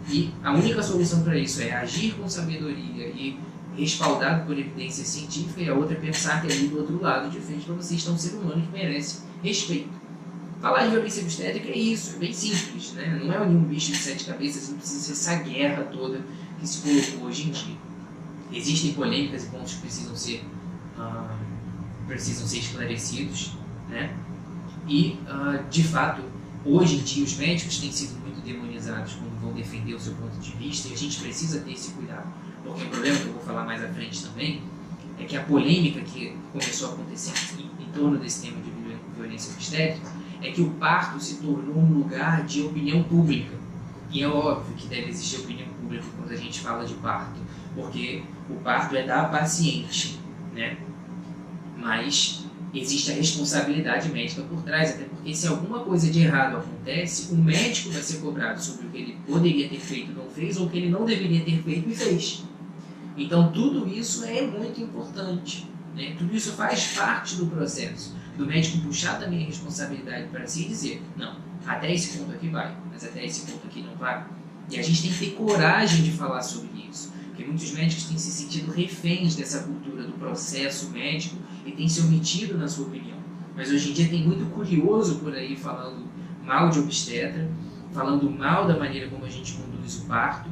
E a única solução para isso é agir com sabedoria e respaldado por evidência científica, e a outra é pensar que ali do outro lado, de frente para você, está um ser humano que merece respeito. Falar de violência obstétrica é isso, é bem simples, né? Não é nenhum bicho de 7 cabeças, não precisa ser essa guerra toda que se colocou hoje em dia. Existem polêmicas e pontos que precisam ser esclarecidos, né? E, de fato, hoje em dia os médicos têm sido muito demonizados quando vão defender o seu ponto de vista, e a gente precisa ter esse cuidado. Porque o problema, que eu vou falar mais à frente também, é que a polêmica que começou a acontecer em torno desse tema de violência obstétrica é que o parto se tornou um lugar de opinião pública. E é óbvio que deve existir opinião pública quando a gente fala de parto, porque o parto é da paciente, né? Mas existe a responsabilidade médica por trás, até porque se alguma coisa de errado acontece, o médico vai ser cobrado sobre o que ele poderia ter feito e não fez, ou o que ele não deveria ter feito e fez. Então tudo isso é muito importante, né? Tudo isso faz parte do processo, do médico puxar também a responsabilidade para si e dizer, não, até esse ponto aqui vai, mas até esse ponto aqui não vai. E a gente tem que ter coragem de falar sobre isso, porque muitos médicos têm se sentido reféns dessa cultura do processo médico e têm se omitido na sua opinião. Mas hoje em dia tem muito curioso por aí falando mal de obstetra, falando mal da maneira como a gente conduz o parto.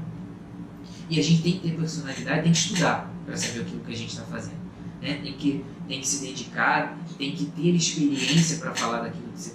E a gente tem que ter personalidade, tem que estudar para saber aquilo que a gente está fazendo, né? Tem que se dedicar, tem que ter experiência para falar daquilo que você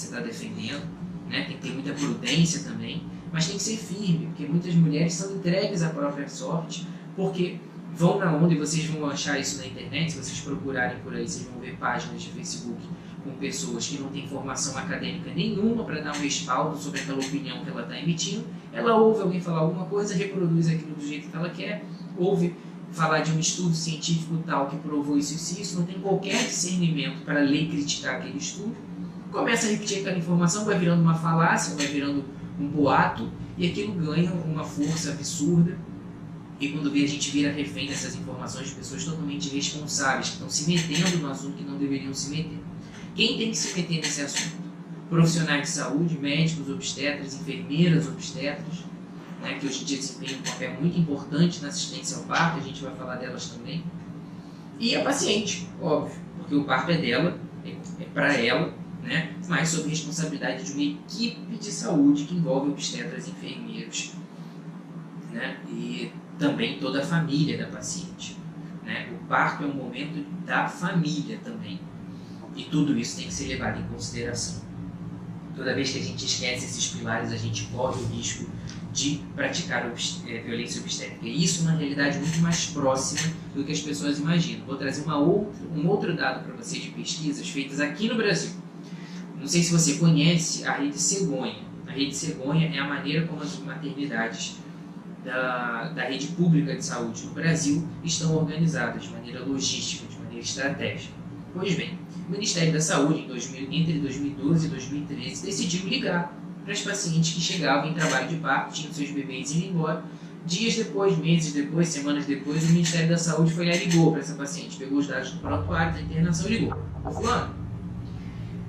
está defendendo, né? Tem que ter muita prudência também, mas tem que ser firme, porque muitas mulheres são entregues à própria sorte, porque vão na onda, e vocês vão achar isso na internet, se vocês procurarem por aí, vocês vão ver páginas de Facebook com pessoas que não têm formação acadêmica nenhuma para dar um respaldo sobre aquela opinião que ela está emitindo. Ela ouve alguém falar alguma coisa, reproduz aquilo do jeito que ela quer, ouve falar de um estudo científico tal que provou isso e isso, não tem qualquer discernimento para ler e criticar aquele estudo, começa a repetir aquela informação, vai virando uma falácia, vai virando um boato, e aquilo ganha uma força absurda. E quando vê, a gente vira refém dessas informações de pessoas totalmente irresponsáveis, que estão se metendo no assunto que não deveriam se meter. Quem tem que se meter nesse assunto? Profissionais de saúde, médicos, obstetras, enfermeiras obstetras, né, que hoje em dia desempenham um papel muito importante na assistência ao parto, a gente vai falar delas também. E a paciente, óbvio, porque o parto é dela, é para ela, né, mas sob responsabilidade de uma equipe de saúde que envolve obstetras e enfermeiros, né, e também toda a família da paciente, né? O parto é um momento da família também, e tudo isso tem que ser levado em consideração. Toda vez que a gente esquece esses pilares, a gente corre o risco de praticar violência obstétrica, e isso é uma realidade muito mais próxima do que as pessoas imaginam. Vou trazer um outro dado para vocês de pesquisas feitas aqui no Brasil. Não sei se você conhece a Rede Cegonha. A Rede Cegonha é a maneira como as maternidades da rede pública de saúde no Brasil estão organizadas de maneira logística, de maneira estratégica. Pois bem, o Ministério da Saúde, entre 2012 e 2013, decidiu ligar para as pacientes que chegavam em trabalho de parto, tinham seus bebês indo embora. Dias depois, meses depois, semanas depois, o Ministério da Saúde foi lá e ligou para essa paciente, pegou os dados do prontuário da internação e ligou. Fulano,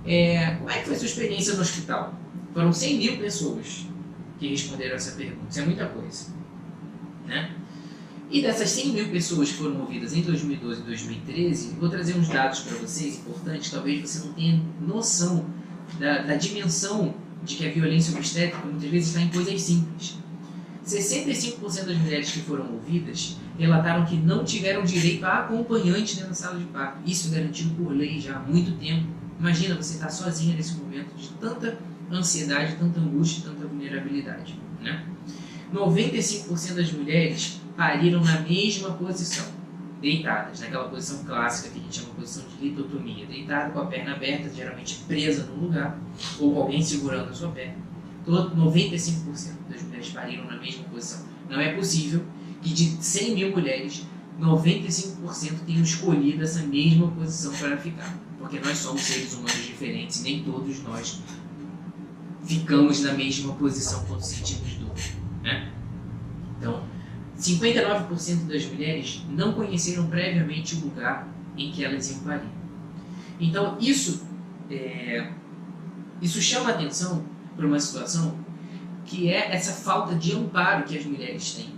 como é que foi a sua experiência no hospital? Foram 100 mil pessoas que responderam essa pergunta, isso é muita coisa, né? E dessas 100 mil pessoas que foram ouvidas em 2012 e 2013, vou trazer uns dados para vocês importantes, talvez você não tenha noção da dimensão de que a violência obstétrica muitas vezes está em coisas simples. 65% das mulheres que foram ouvidas relataram que não tiveram direito a acompanhante dentro da sala de parto. Isso é garantido por lei já há muito tempo. Imagina você estar sozinha nesse momento de tanta ansiedade, tanta angústia, tanta vulnerabilidade, né? 95% das mulheres pariram na mesma posição, deitadas, naquela posição clássica que a gente chama de posição de litotomia, deitada com a perna aberta, geralmente presa num lugar, ou com alguém segurando a sua perna. 95% das mulheres pariram na mesma posição. Não é possível que de 100 mil mulheres, 95% tenham escolhido essa mesma posição para ficar, porque nós somos seres humanos diferentes e nem todos nós ficamos na mesma posição quando sentimos dor, né? Então, 59% das mulheres não conheceram previamente o lugar em que elas iam parir. Então, isso chama a atenção para uma situação que é essa falta de amparo que as mulheres têm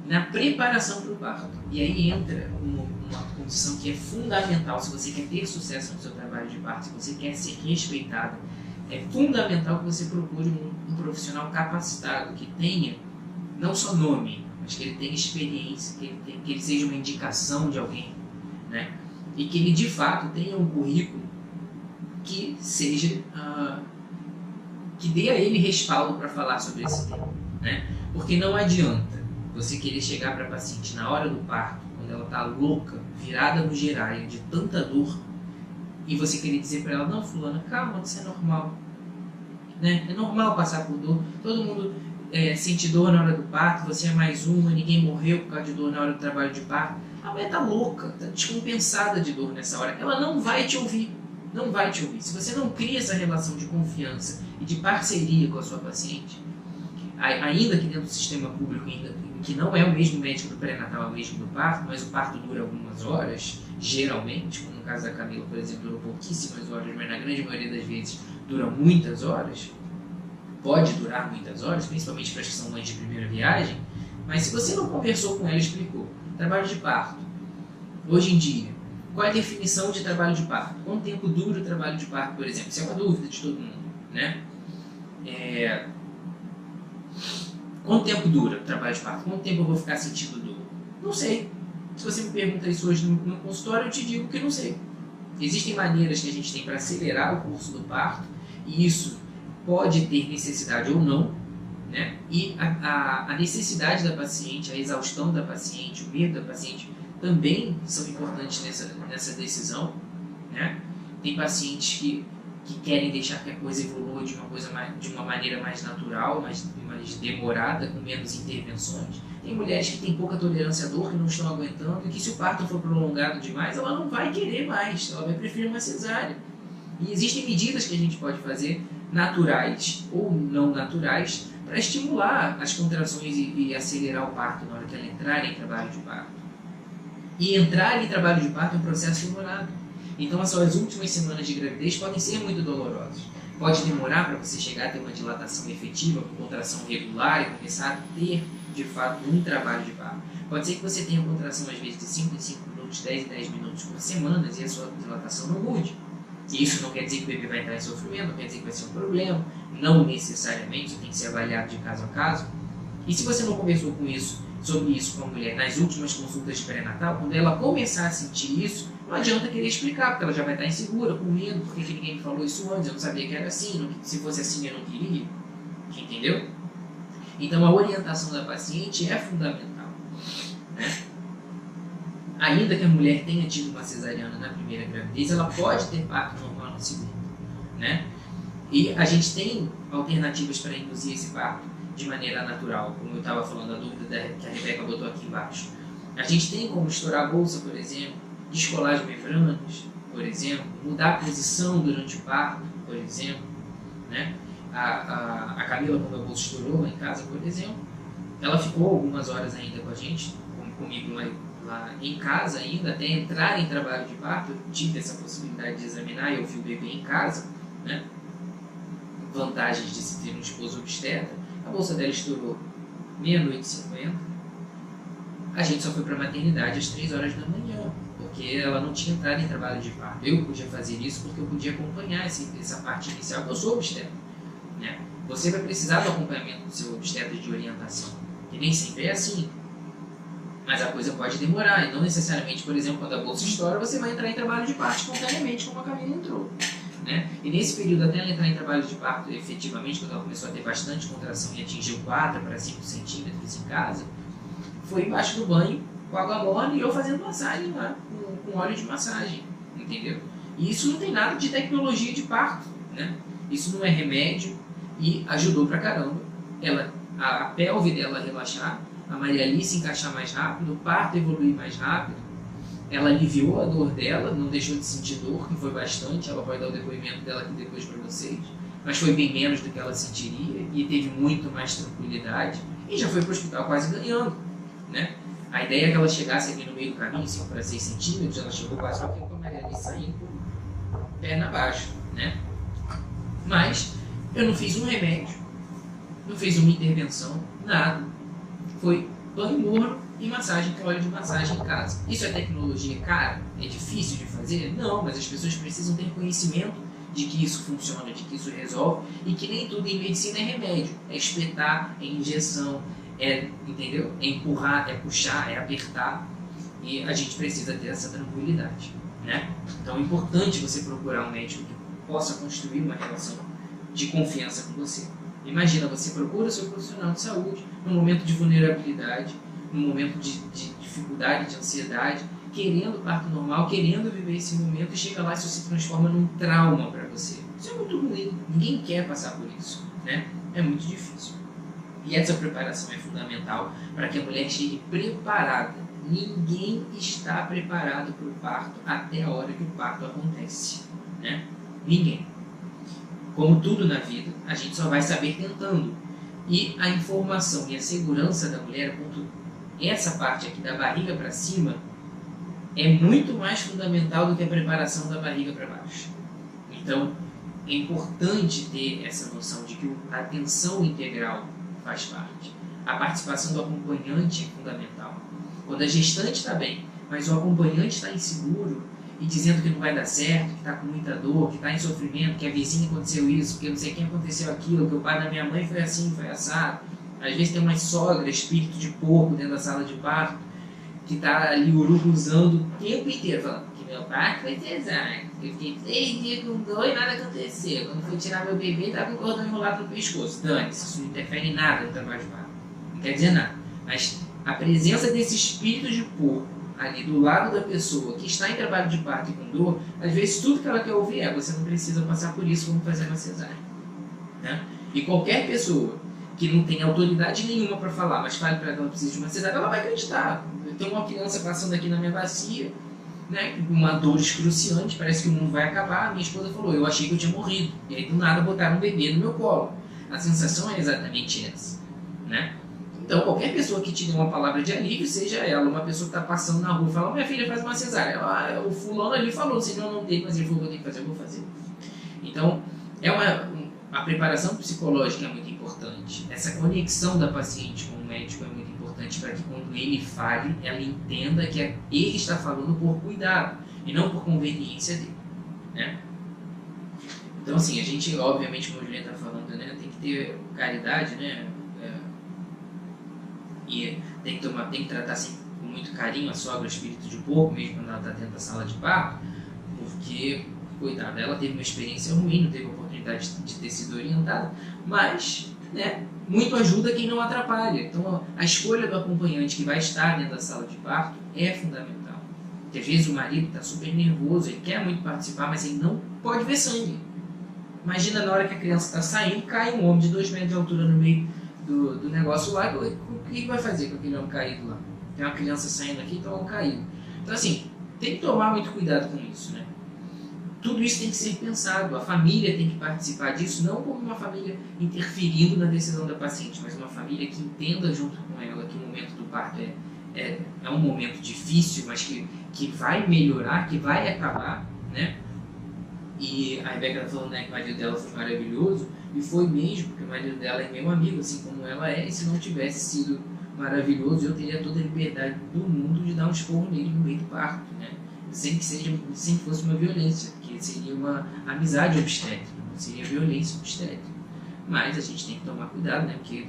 na preparação para o parto. E aí entra uma condição que é fundamental se você quer ter sucesso no seu trabalho de parto, se você quer ser respeitada. É fundamental que você procure um profissional capacitado, que tenha não só nome, mas que ele tenha experiência, que ele seja uma indicação de alguém, né? E que ele de fato tenha um currículo que seja que dê a ele respaldo para falar sobre esse tema, né? Porque não adianta você querer chegar para a paciente na hora do parto, quando ela está louca, virada no giraia, de tanta dor, e você querer dizer para ela: não, fulana, calma, isso é normal, né? É normal passar por dor, todo mundo sente dor na hora do parto, você é mais uma, ninguém morreu por causa de dor na hora do trabalho de parto. A mulher está louca, está descompensada de dor nessa hora, ela não vai te ouvir. Não vai te ouvir. Se você não cria essa relação de confiança e de parceria com a sua paciente, ainda que dentro do sistema público, que não é o mesmo médico do pré-natal, é o mesmo do parto, mas o parto dura algumas horas, geralmente, como no caso da Camila, por exemplo, durou pouquíssimas horas, mas na grande maioria das vezes dura muitas horas, pode durar muitas horas, principalmente para as que são mães de primeira viagem, mas se você não conversou com ela e explicou, trabalho de parto, hoje em dia, qual é a definição de trabalho de parto? Quanto tempo dura o trabalho de parto, por exemplo? Isso é uma dúvida de todo mundo, né? Quanto tempo dura o trabalho de parto? Quanto tempo eu vou ficar sentindo dor? Não sei. Se você me pergunta isso hoje no consultório, eu te digo que não sei. Existem maneiras que a gente tem para acelerar o curso do parto, e isso pode ter necessidade ou não, né? E a necessidade da paciente, a exaustão da paciente, o medo da paciente também são importantes nessa decisão, né? Tem pacientes que querem deixar que a coisa evolua de uma maneira mais natural, mais demorada, com menos intervenções. Tem mulheres que têm pouca tolerância à dor, que não estão aguentando, e que se o parto for prolongado demais, ela não vai querer mais, ela vai preferir uma cesárea. E existem medidas que a gente pode fazer, naturais ou não naturais, para estimular as contrações e acelerar o parto na hora que ela entrar em trabalho de parto. E entrar em trabalho de parto é um processo demorado. Então, as suas últimas semanas de gravidez podem ser muito dolorosas. Pode demorar para você chegar a ter uma dilatação efetiva, com contração regular, e começar a ter, de fato, um trabalho de parto. Pode ser que você tenha contração, às vezes, de 5 em 5 minutos, 10 em 10 minutos por semana, e a sua dilatação não mude. E isso não quer dizer que o bebê vai entrar em sofrimento, não quer dizer que vai ser um problema. Não necessariamente, isso tem que ser avaliado de caso a caso. E se você não conversou sobre isso com a mulher nas últimas consultas de pré-natal, quando ela começar a sentir isso, não adianta querer explicar, porque ela já vai estar insegura, com medo, porque que ninguém me falou isso antes, eu não sabia que era assim, se fosse assim eu não queria, entendeu? Então a orientação da paciente é fundamental, né? Ainda que a mulher tenha tido uma cesariana na primeira gravidez, ela pode ter parto normal na segunda, né? E a gente tem alternativas para induzir esse parto de maneira natural, como eu estava falando, a dúvida que a Rebeca botou aqui embaixo. A gente tem como estourar a bolsa, por exemplo, descolar as membranas, por exemplo, mudar a posição durante o parto, por exemplo, né? A Camila, quando a bolsa estourou lá em casa, por exemplo, ela ficou algumas horas ainda com a gente, comigo lá em casa ainda, até entrar em trabalho de parto. Eu tive essa possibilidade de examinar e ouvir o bebê em casa, né? Vantagens de se ter um esposo obstetra. A bolsa dela estourou meia-noite e 50. A gente só foi para a maternidade às 3 horas da manhã, porque ela não tinha entrado em trabalho de parto. Eu podia fazer isso porque eu podia acompanhar essa parte inicial, porque eu sou obstetra, né? Você vai precisar do acompanhamento do seu obstetra de orientação, que nem sempre é assim. Mas a coisa pode demorar, e não necessariamente, por exemplo, quando a bolsa estoura, você vai entrar em trabalho de parto espontaneamente, como a Camila entrou, né? E nesse período, até ela entrar em trabalho de parto efetivamente, quando ela começou a ter bastante contração e atingiu 4 para 5 centímetros em casa, foi embaixo do banho, com água morna, e eu fazendo massagem lá, com óleo de massagem, entendeu? E isso não tem nada de tecnologia de parto, né? Isso não é remédio, e ajudou pra caramba a pelve dela relaxar, a Maria Alice encaixar mais rápido, o parto evoluir mais rápido. Ela aliviou a dor dela, não deixou de sentir dor, que foi bastante. Ela vai dar o depoimento dela aqui depois para vocês, mas foi bem menos do que ela sentiria, e teve muito mais tranquilidade, e já foi para o hospital quase ganhando, né? A ideia é que ela chegasse ali no meio do caminho, 5 para 6 centímetros, ela chegou quase aqui com a Maria ali saindo perna abaixo, né? Mas eu não fiz um remédio, não fiz uma intervenção, nada. Foi banho morno e massagem com óleo de massagem em casa. Isso é tecnologia cara? É difícil de fazer? Não, mas as pessoas precisam ter conhecimento de que isso funciona, de que isso resolve, e que nem tudo em medicina é remédio. É espetar, é injeção, entendeu? É empurrar, é puxar, é apertar, e a gente precisa ter essa tranquilidade, né? Então é importante você procurar um médico que possa construir uma relação de confiança com você. Imagina, você procura o seu profissional de saúde num momento de vulnerabilidade, num momento de dificuldade, de ansiedade, querendo parto normal, querendo viver esse momento, e chega lá e isso se transforma num trauma para você. Isso é muito ruim, ninguém quer passar por isso, né? É muito difícil. E essa preparação é fundamental para que a mulher chegue preparada. Ninguém está preparado para o parto até a hora que o parto acontece, né? Ninguém. Como tudo na vida, a gente só vai saber tentando. E a informação e a segurança da mulher, essa parte aqui da barriga para cima, é muito mais fundamental do que a preparação da barriga para baixo. Então, é importante ter essa noção de que a atenção integral faz parte. A participação do acompanhante é fundamental. Quando a gestante está bem, mas o acompanhante está inseguro e dizendo que não vai dar certo, que está com muita dor, que está em sofrimento, que a vizinha aconteceu isso, que eu não sei quem aconteceu aquilo, que o pai da minha mãe foi assim, foi assado. Às vezes tem uma sogra, espírito de porco dentro da sala de parto, que está ali urubuzando o tempo inteiro, falando que meu parto foi cesárea. Eu fiquei 3 dias com dor e nada aconteceu. Quando fui tirar meu bebê, estava com o cordão enrolado no pescoço. Dane-se, isso não interfere em nada no trabalho de parto. Não quer dizer nada. Mas a presença desse espírito de porco ali do lado da pessoa que está em trabalho de parto e com dor, às vezes tudo que ela quer ouvir é: você não precisa passar por isso, como fazer uma cesárea, né? E qualquer pessoa que não tem autoridade nenhuma para falar, mas fale para ela que ela precisa de uma cesárea, ela vai acreditar. Eu tenho uma criança passando aqui na minha bacia, né, com uma dor excruciante, parece que o mundo vai acabar. Minha esposa falou: eu achei que eu tinha morrido. E aí do nada botaram um bebê no meu colo. A sensação é exatamente essa, né? Então, qualquer pessoa que te dê uma palavra de alívio, seja ela uma pessoa que está passando na rua e fala: minha filha, faz uma cesárea. O fulano ali falou, se não dele, mas ele falou que eu tenho que fazer, eu vou fazer. Então, a preparação psicológica é muito importante. Essa conexão da paciente com o médico é muito importante para que quando ele fale, ela entenda que ele está falando por cuidado e não por conveniência dele, né? Então, assim, a gente, obviamente, como a Juliana está falando, né, tem que ter caridade, né? E tem que tratar assim, com muito carinho a sogra, espírito de porco, mesmo quando ela está dentro da sala de parto, porque, coitada, ela teve uma experiência ruim, não teve a oportunidade de ter sido orientada, mas, né, muito ajuda quem não atrapalha. Então, a escolha do acompanhante que vai estar dentro da sala de parto é fundamental. Porque às vezes o marido está super nervoso, ele quer muito participar, mas ele não pode ver sangue. Imagina na hora que a criança está saindo, cai um homem de 2 metros de altura no meio do negócio lá, o que vai fazer com aquele homem caído lá? Tem uma criança saindo aqui, então é um caído. Então, assim, tem que tomar muito cuidado com isso, né? Tudo isso tem que ser pensado, a família tem que participar disso, não como uma família interferindo na decisão da paciente, mas uma família que entenda junto com ela que o momento do parto é um momento difícil, mas que vai melhorar, que vai acabar, né? E a Rebeca está falando, né, que o marido dela foi maravilhoso, e foi mesmo, porque o marido dela é meu amigo, assim como ela é, e se não tivesse sido maravilhoso, eu teria toda a liberdade do mundo de dar um esporro nele no meio do parto, né? Sem que fosse uma violência, que seria uma amizade obstétrica, não seria violência obstétrica. Mas a gente tem que tomar cuidado, né? Porque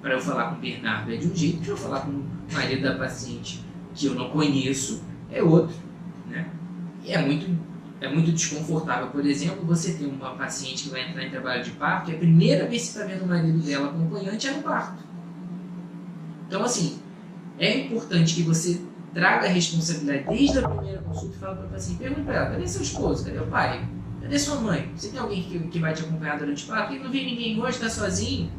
para eu falar com o Bernardo é de um jeito, para eu falar com o marido da paciente que eu não conheço é outro, né? E é muito desconfortável, por exemplo, você ter uma paciente que vai entrar em trabalho de parto e a primeira vez que você está vendo o marido dela acompanhante é no parto. Então, assim, é importante que você traga a responsabilidade desde a primeira consulta e fala para o paciente, pergunta para ela: cadê seu esposo? Cadê o pai? Cadê sua mãe? Você tem alguém que vai te acompanhar durante o parto? Porque não vê ninguém hoje, está sozinho.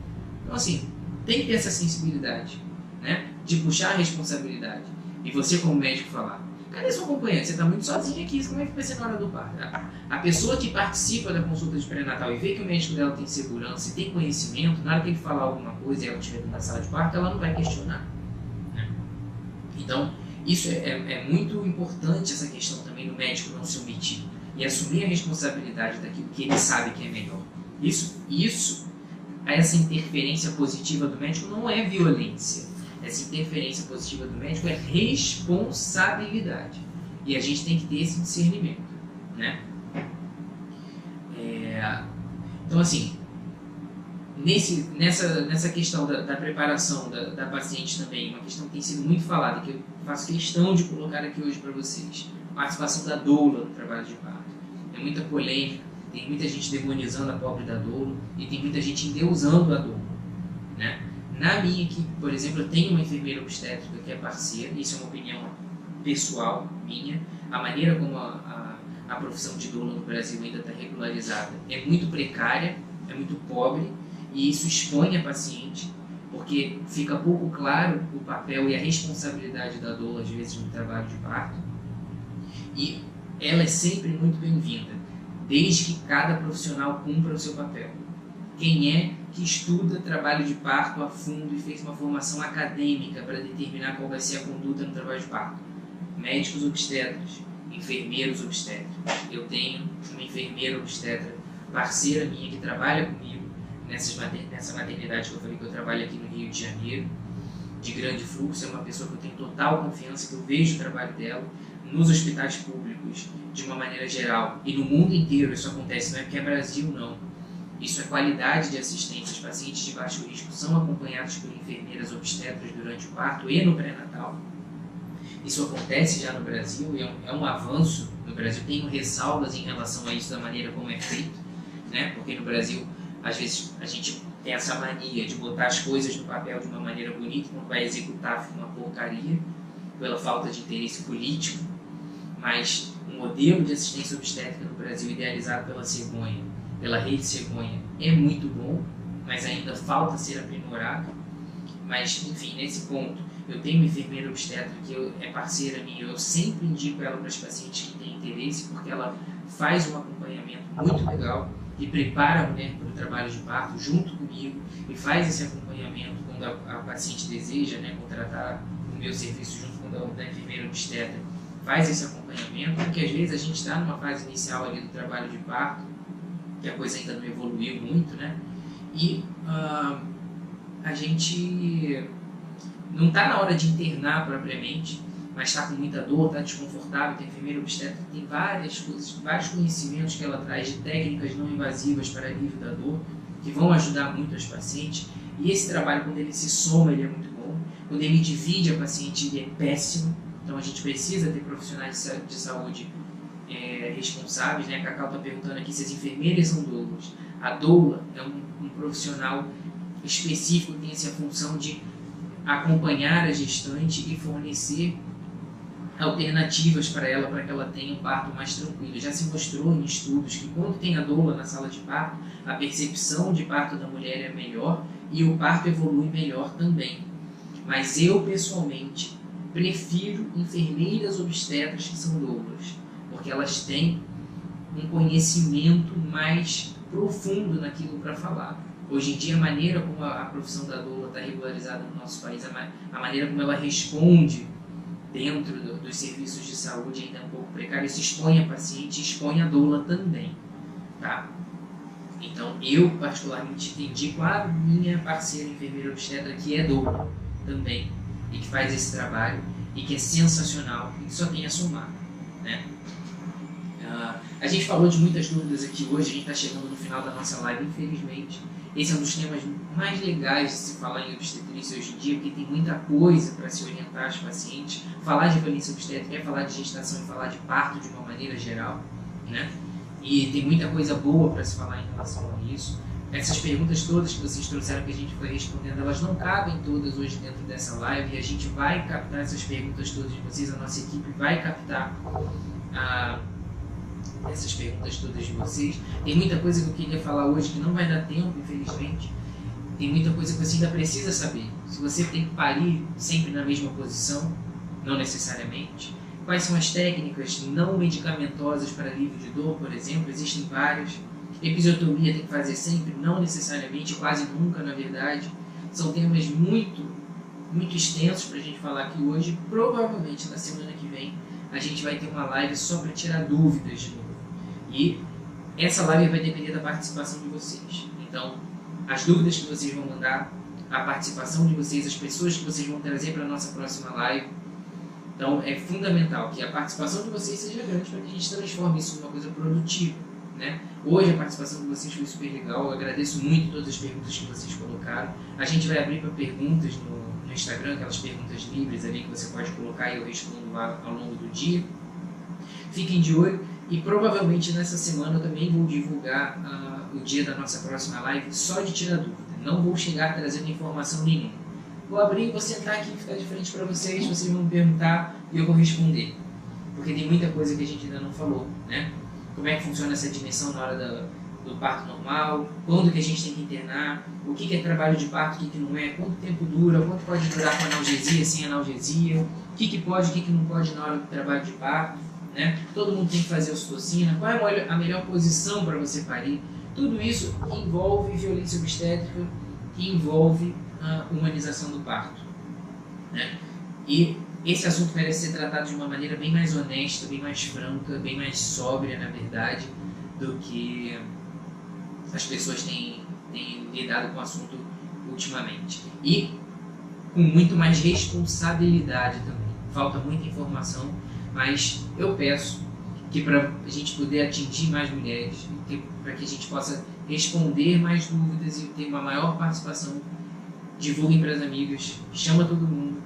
Então, assim, tem que ter essa sensibilidade, né? De puxar a responsabilidade. E você, como médico, falar: cadê seu acompanhante? Você está muito sozinho aqui, como é que vai ser na hora do parto? A pessoa que participa da consulta de pré-natal e vê que o médico dela tem segurança e tem conhecimento, na hora que ele falar alguma coisa e ela estiver na sala de parto, ela não vai questionar, né? Então, isso é muito importante, essa questão também do médico não se omitir e assumir a responsabilidade daquilo que ele sabe que é melhor. Essa interferência positiva do médico não é violência. Essa interferência positiva do médico é responsabilidade. E a gente tem que ter esse discernimento, né? Então, assim, nessa questão da preparação da paciente também, uma questão que tem sido muito falada, que eu faço questão de colocar aqui hoje para vocês, a participação da doula no trabalho de parto. É muita polêmica, tem muita gente demonizando a pobre da doula e tem muita gente endeusando a doula, né? Na minha equipe, por exemplo, eu tenho uma enfermeira obstétrica que é parceira, isso é uma opinião pessoal minha. A maneira como a profissão de doula no Brasil ainda está regularizada é muito precária, é muito pobre, e isso expõe a paciente, porque fica pouco claro o papel e a responsabilidade da doula, às vezes, no trabalho de parto. E ela é sempre muito bem-vinda, desde que cada profissional cumpra o seu papel. Quem é que estuda trabalho de parto a fundo e fez uma formação acadêmica para determinar qual vai ser a conduta no trabalho de parto? Médicos obstetras, enfermeiros obstetras. Eu tenho uma enfermeira obstetra, parceira minha, que trabalha comigo nessa maternidade que eu falei que eu trabalho aqui no Rio de Janeiro, de grande fluxo. É uma pessoa que eu tenho total confiança, que eu vejo o trabalho dela nos hospitais públicos, de uma maneira geral, e no mundo inteiro isso acontece, não é porque é Brasil, não. Isso é qualidade de assistência. Os pacientes de baixo risco são acompanhados por enfermeiras obstetras durante o parto e no pré-natal. Isso acontece já no Brasil, é um avanço. No Brasil tenho ressalvas em relação a isso, da maneira como é feito, né? Porque no Brasil, às vezes, a gente tem essa mania de botar as coisas no papel de uma maneira bonita, quando vai executar fica uma porcaria, pela falta de interesse político. Mas o modelo de assistência obstétrica no Brasil, idealizado pela Cegonha, pela rede Cegonha, é muito bom, mas ainda falta ser aprimorado. Mas, enfim, nesse ponto, eu tenho uma enfermeira obstetra que é parceira minha, eu sempre indico ela para as pacientes que têm interesse, porque ela faz um acompanhamento muito legal e prepara a mulher para o trabalho de parto junto comigo e faz esse acompanhamento quando a paciente deseja, né, contratar o meu serviço junto com o da enfermeira obstetra. Faz esse acompanhamento, porque às vezes a gente está numa fase inicial ali do trabalho de parto, que a coisa ainda não evoluiu muito, né? E a gente não está na hora de internar propriamente, mas está com muita dor, está desconfortável. Tem enfermeira obstetra que tem várias coisas, vários conhecimentos que ela traz de técnicas não invasivas para alívio da dor, que vão ajudar muito as pacientes. E esse trabalho, quando ele se soma, ele é muito bom. Quando ele divide a paciente, ele é péssimo. Então a gente precisa ter profissionais de saúde responsáveis, né? A Cacau está perguntando aqui se as enfermeiras são doulas. A doula é um profissional específico que tem essa função de acompanhar a gestante e fornecer alternativas para ela, para que ela tenha um parto mais tranquilo. Já se mostrou em estudos que quando tem a doula na sala de parto, a percepção de parto da mulher é melhor e o parto evolui melhor também. Mas eu, pessoalmente, prefiro enfermeiras obstetras que são doulas, porque elas têm um conhecimento mais profundo naquilo para falar. Hoje em dia, a maneira como a profissão da doula está regularizada no nosso país, a maneira como ela responde dentro dos serviços de saúde ainda é um pouco precária. Isso expõe a paciente e expõe a doula também, tá? Então, eu particularmente indico a minha parceira enfermeira obstetra, que é doula também, e que faz esse trabalho, e que é sensacional, e que só tem a somar, né? A gente falou de muitas dúvidas aqui hoje, a gente está chegando no final da nossa live, infelizmente. Esse é um dos temas mais legais de se falar em obstetrícia hoje em dia, porque tem muita coisa para se orientar as pacientes. Falar de violência obstétrica é falar de gestação e falar de parto de uma maneira geral, né? E tem muita coisa boa para se falar em relação a isso. Essas perguntas todas que vocês trouxeram, que a gente foi respondendo, elas não cabem todas hoje dentro dessa live, e a gente vai captar essas perguntas todas de vocês, a nossa equipe vai captar essas perguntas todas de vocês. Tem muita coisa que eu queria falar hoje que não vai dar tempo, infelizmente. Tem muita coisa que você ainda precisa saber. Se você tem que parir sempre na mesma posição, não necessariamente. Quais são as técnicas não medicamentosas para alívio de dor, por exemplo? Existem várias. Episiotomia tem que fazer sempre, não necessariamente, quase nunca, na verdade. São temas muito muito extensos para a gente falar aqui hoje. Provavelmente na semana que vem a gente vai ter uma live só para tirar dúvidas de novo. E essa live vai depender da participação de vocês. Então, as dúvidas que vocês vão mandar, a participação de vocês, as pessoas que vocês vão trazer para a nossa próxima live. Então, é fundamental que a participação de vocês seja grande para que a gente transforme isso numa coisa produtiva, né? Hoje a participação de vocês foi super legal. Eu agradeço muito todas as perguntas que vocês colocaram. A gente vai abrir para perguntas no Instagram, aquelas perguntas livres ali que você pode colocar e eu respondo lá ao longo do dia. Fiquem de olho e provavelmente nessa semana eu também vou divulgar o dia da nossa próxima live só de tirar dúvida. Não vou chegar trazendo informação nenhuma. Vou abrir, vou sentar aqui e ficar de frente para vocês, vocês vão me perguntar e eu vou responder. Porque tem muita coisa que a gente ainda não falou, né? Como é que funciona essa dimensão na hora do parto normal, quando que a gente tem que internar, o que é trabalho de parto, o que não é, quanto tempo dura, quanto pode durar com analgesia, sem analgesia, o que pode, o que não pode na hora do trabalho de parto, né? Todo mundo tem que fazer ocitocina, qual é a melhor posição para você parir. Tudo isso envolve violência obstétrica e envolve a humanização do parto, né? E esse assunto merece ser tratado de uma maneira bem mais honesta, bem mais franca, bem mais sóbria, na verdade, do que as pessoas têm lidado com o assunto ultimamente. E com muito mais responsabilidade também. Falta muita informação, mas eu peço que para a gente poder atingir mais mulheres, para que a gente possa responder mais dúvidas e ter uma maior participação, divulguem para as amigas, chama todo mundo,